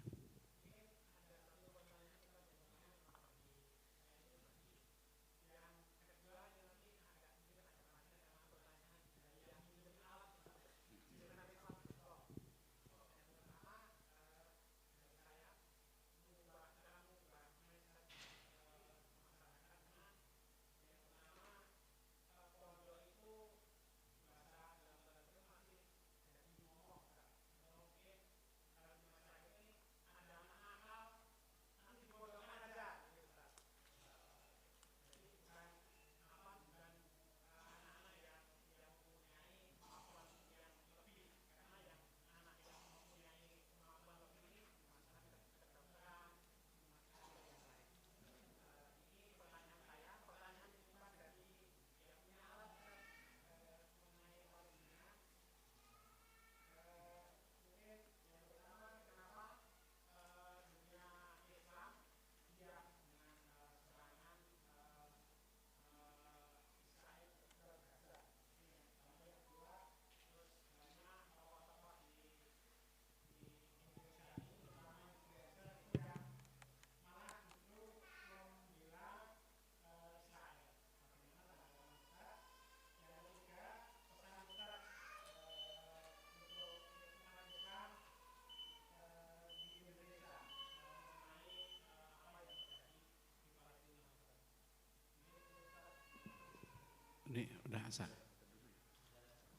[SPEAKER 1] Ini udah asal.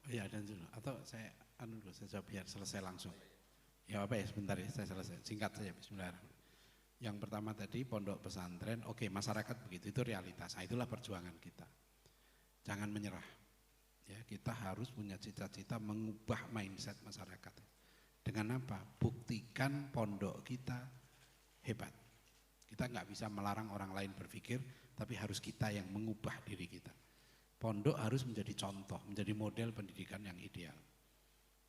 [SPEAKER 1] Oh ya dan dulu. Atau saya saya jawab biar selesai langsung. Ya apa ya sebentar ya saya selesai. Singkat saja bismillahirrahmanirrahim. Yang pertama tadi pondok pesantren, oke masyarakat begitu itu realitas. Nah, itulah perjuangan kita. Jangan menyerah. Ya, kita harus punya cita-cita mengubah mindset masyarakat. Dengan apa? Buktikan pondok kita hebat. Kita nggak bisa melarang orang lain berpikir, tapi harus kita yang mengubah diri kita. Pondok harus menjadi contoh, menjadi model pendidikan yang ideal.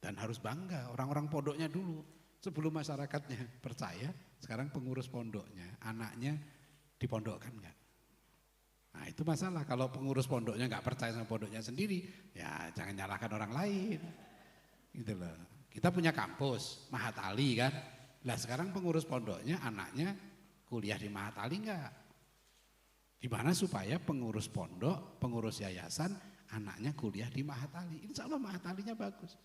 [SPEAKER 1] Dan harus bangga orang-orang pondoknya dulu. Sebelum masyarakatnya percaya, sekarang pengurus pondoknya, anaknya dipondokkan enggak? Nah itu masalah, kalau pengurus pondoknya enggak percaya sama pondoknya sendiri, ya jangan nyalahkan orang lain. Gitu loh. Kita punya kampus, Mahat Ali kan. Lah sekarang pengurus pondoknya, anaknya kuliah di Mahat Ali enggak? Gimana supaya pengurus pondok, pengurus yayasan, anaknya kuliah di Mahat Ali. Insya Allah Mahat Alinya bagus.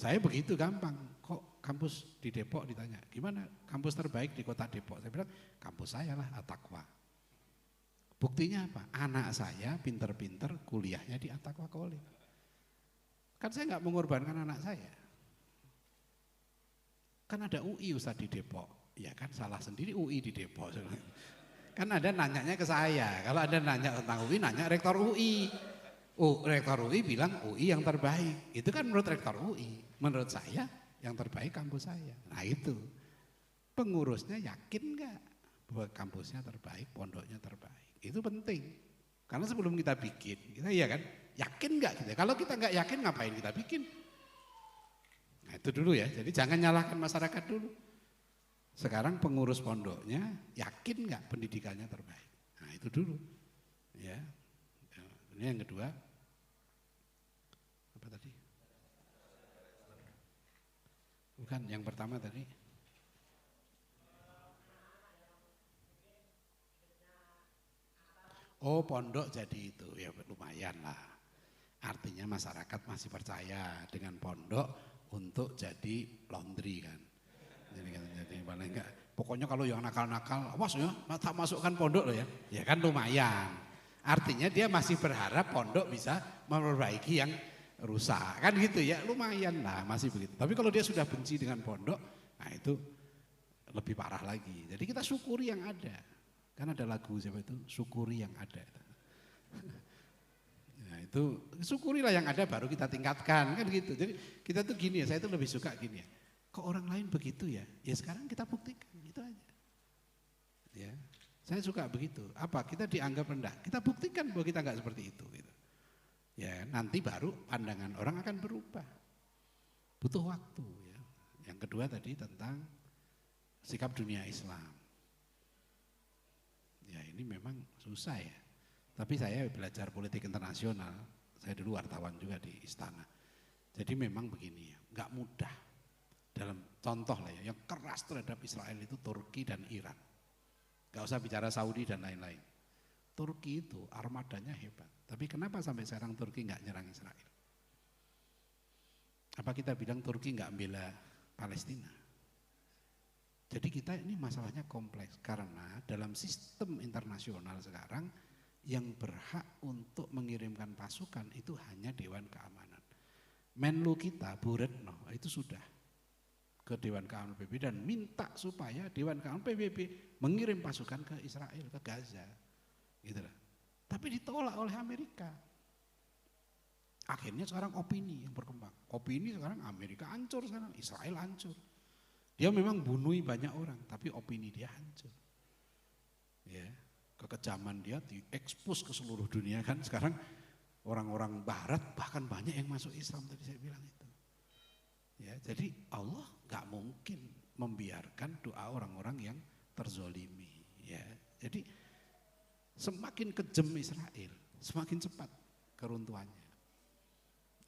[SPEAKER 1] Saya begitu gampang, kok kampus di Depok ditanya, gimana kampus terbaik di kota Depok? Saya bilang, kampus saya lah, At-Taqwa. Buktinya apa? Anak saya pinter-pinter kuliahnya di At-Taqwa College. Kan saya nggak mengorbankan anak saya. Kan ada UI Ustaz di Depok. Ya kan salah sendiri UI di Depok. Kan ada nanyanya ke saya, kalau ada nanya tentang UI, nanya rektor UI. Oh, rektor UI bilang UI yang terbaik. Itu kan menurut rektor UI. Menurut saya yang terbaik kampus saya. Nah itu, pengurusnya yakin nggak bahwa kampusnya terbaik, pondoknya terbaik. Itu penting. Karena sebelum kita bikin, kita iya kan, yakin nggak kita? Kalau kita nggak yakin ngapain kita bikin? Nah itu dulu ya, jadi jangan nyalahkan masyarakat dulu. Sekarang pengurus pondoknya yakin nggak pendidikannya terbaik? Nah itu dulu, ya. Ini yang kedua, apa tadi? Bukan, yang pertama tadi. Oh pondok jadi itu, ya lumayan lah. Artinya masyarakat masih percaya dengan pondok untuk jadi laundry kan. Jadi paling enggak, pokoknya kalau yang nakal-nakal, awas ya, tak masukkan pondok loh ya. Ya kan lumayan. Artinya dia masih berharap pondok bisa memperbaiki yang rusak. Kan gitu ya, lumayan lah masih begitu. Tapi kalau dia sudah benci dengan pondok, nah itu lebih parah lagi. Jadi kita syukuri yang ada. Kan ada lagu siapa itu, syukuri yang ada. Nah itu syukurilah yang ada baru kita tingkatkan kan gitu. Jadi kita tuh gini ya, saya tuh lebih suka gini ya. Kok orang lain begitu ya? Ya sekarang kita buktikan gitu aja. Ya, saya suka begitu. Apa? Kita dianggap rendah. Kita buktikan bahwa kita nggak seperti itu. Gitu. Ya, nanti baru pandangan orang akan berubah. Butuh waktu ya. Yang kedua tadi tentang sikap dunia Islam. Ya, ini memang susah ya. Tapi saya belajar politik internasional, saya dulu wartawan juga di istana. Jadi memang begini ya, nggak mudah. Dalam contoh lah ya, yang keras terhadap Israel itu Turki dan Iran. Gak usah bicara Saudi dan lain-lain. Turki itu armadanya hebat. Tapi kenapa sampai sekarang Turki nggak nyerang Israel? Apa kita bilang Turki nggak bela Palestina? Jadi kita ini masalahnya kompleks karena dalam sistem internasional sekarang yang berhak untuk mengirimkan pasukan itu hanya Dewan Keamanan. Menlu kita Bu Retno itu sudah ke Dewan Keamanan PBB dan minta supaya Dewan Keamanan PBB mengirim pasukan ke Israel, ke Gaza. Gitu lah. Tapi ditolak oleh Amerika. Akhirnya sekarang opini yang berkembang. Opini sekarang Amerika hancur sekarang, Israel hancur. Dia memang bunuhi banyak orang, tapi opini dia hancur. Ya, kekejaman dia diekspos ke seluruh dunia kan. Sekarang orang-orang barat bahkan banyak yang masuk Islam tadi saya bilang itu. Ya, jadi Allah nggak mungkin membiarkan doa orang-orang yang terzolimi. Ya, jadi semakin kejam Israel, semakin cepat keruntuhannya.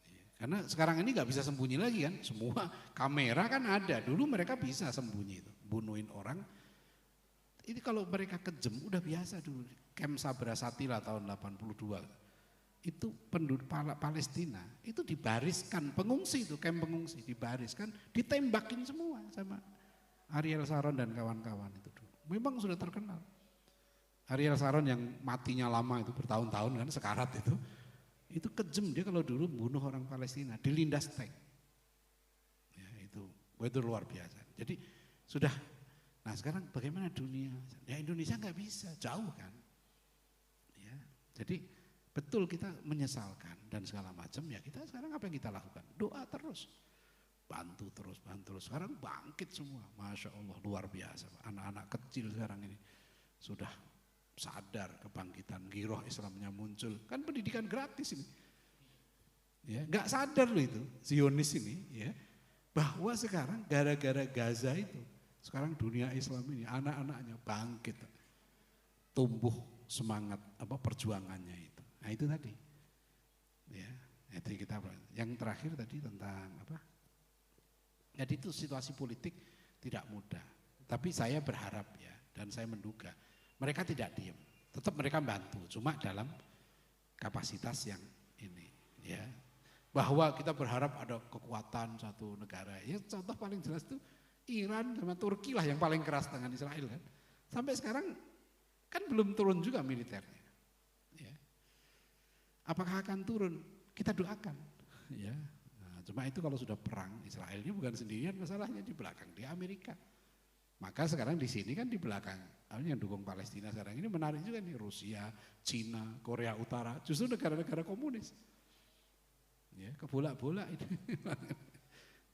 [SPEAKER 1] Ya, karena sekarang ini nggak bisa sembunyi lagi kan, semua kamera kan ada. Dulu mereka bisa sembunyi itu, bunuhin orang. Ini kalau mereka kejam udah biasa dulu. Kem Sabra Satila tahun 82. Itu penduduk Palestina itu dibariskan, pengungsi itu, kamp pengungsi dibariskan, ditembakin semua sama Ariel Sharon dan kawan-kawan itu dulu. Memang sudah terkenal. Ariel Sharon yang matinya lama itu bertahun-tahun kan sekarat itu kejam dia kalau dulu bunuh orang Palestina, dilindas tank. Ya, itu luar biasa. Jadi sudah, nah sekarang bagaimana dunia? Ya Indonesia nggak bisa, jauh kan. Ya, jadi betul kita menyesalkan dan segala macam ya kita sekarang apa yang kita lakukan? Doa terus, bantu terus. Sekarang bangkit semua, Masya Allah luar biasa. Anak-anak kecil sekarang ini sudah sadar kebangkitan, giroh Islamnya muncul. Kan pendidikan gratis ini. Ya, nggak sadar loh itu Zionis ini ya bahwa sekarang gara-gara Gaza itu sekarang dunia Islam ini anak-anaknya bangkit, tumbuh semangat perjuangannya itu. Nah itu tadi, ya itu kita. Yang terakhir tadi tentang apa? Jadi itu situasi politik tidak mudah. Tapi saya berharap ya dan saya menduga mereka tidak diam, tetap mereka bantu, cuma dalam kapasitas yang ini, ya. Bahwa kita berharap ada kekuatan satu negara. Ya contoh paling jelas itu Iran sama Turki lah yang paling keras dengan Israel kan. Sampai sekarang kan belum turun juga militernya. Apakah akan turun? Kita doakan. Ya. Nah, cuma itu kalau sudah perang, Israel ini bukan sendirian masalahnya di belakang, di Amerika. Maka sekarang di sini kan di belakang, yang dukung Palestina sekarang ini menarik juga nih Rusia, Cina, Korea Utara, justru negara-negara komunis. Ya, kebolak-bolak itu.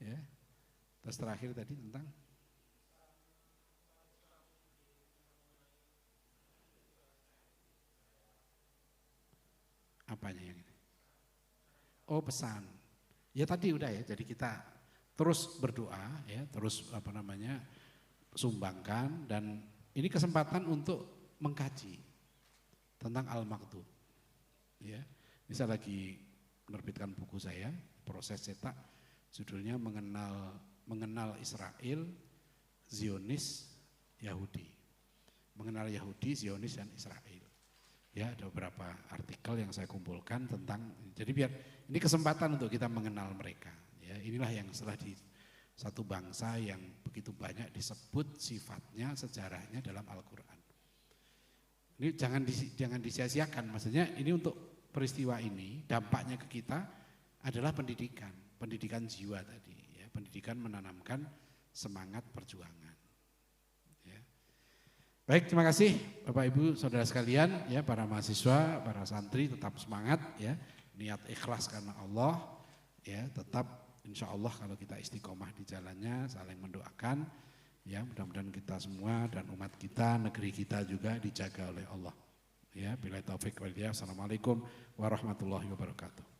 [SPEAKER 1] Ya. Terus terakhir tadi tentang apanya yang ini? Oh pesan. Ya tadi udah ya. Jadi kita terus berdoa ya, terus sumbangkan dan ini kesempatan untuk mengkaji tentang Al-Maktub. Ya. Bisa lagi menerbitkan buku saya, proses cetak, judulnya mengenal Israel, Zionis, Yahudi. Mengenal Yahudi, Zionis dan Israel. Ya, ada beberapa artikel yang saya kumpulkan tentang, jadi biar ini kesempatan untuk kita mengenal mereka. Ya, inilah yang setelah di satu bangsa yang begitu banyak disebut sifatnya, sejarahnya dalam Al-Quran. Ini jangan disia-siakan, maksudnya ini untuk peristiwa ini dampaknya ke kita adalah pendidikan jiwa tadi, ya, pendidikan menanamkan semangat perjuangan. Baik, terima kasih Bapak Ibu Saudara sekalian, ya para mahasiswa, para santri tetap semangat ya, niat ikhlas karena Allah, ya tetap insya Allah kalau kita istiqomah di jalannya, saling mendoakan, ya mudah-mudahan kita semua dan umat kita, negeri kita juga dijaga oleh Allah. Ya, bila taufik wal hidayah. Assalamualaikum warahmatullahi wabarakatuh.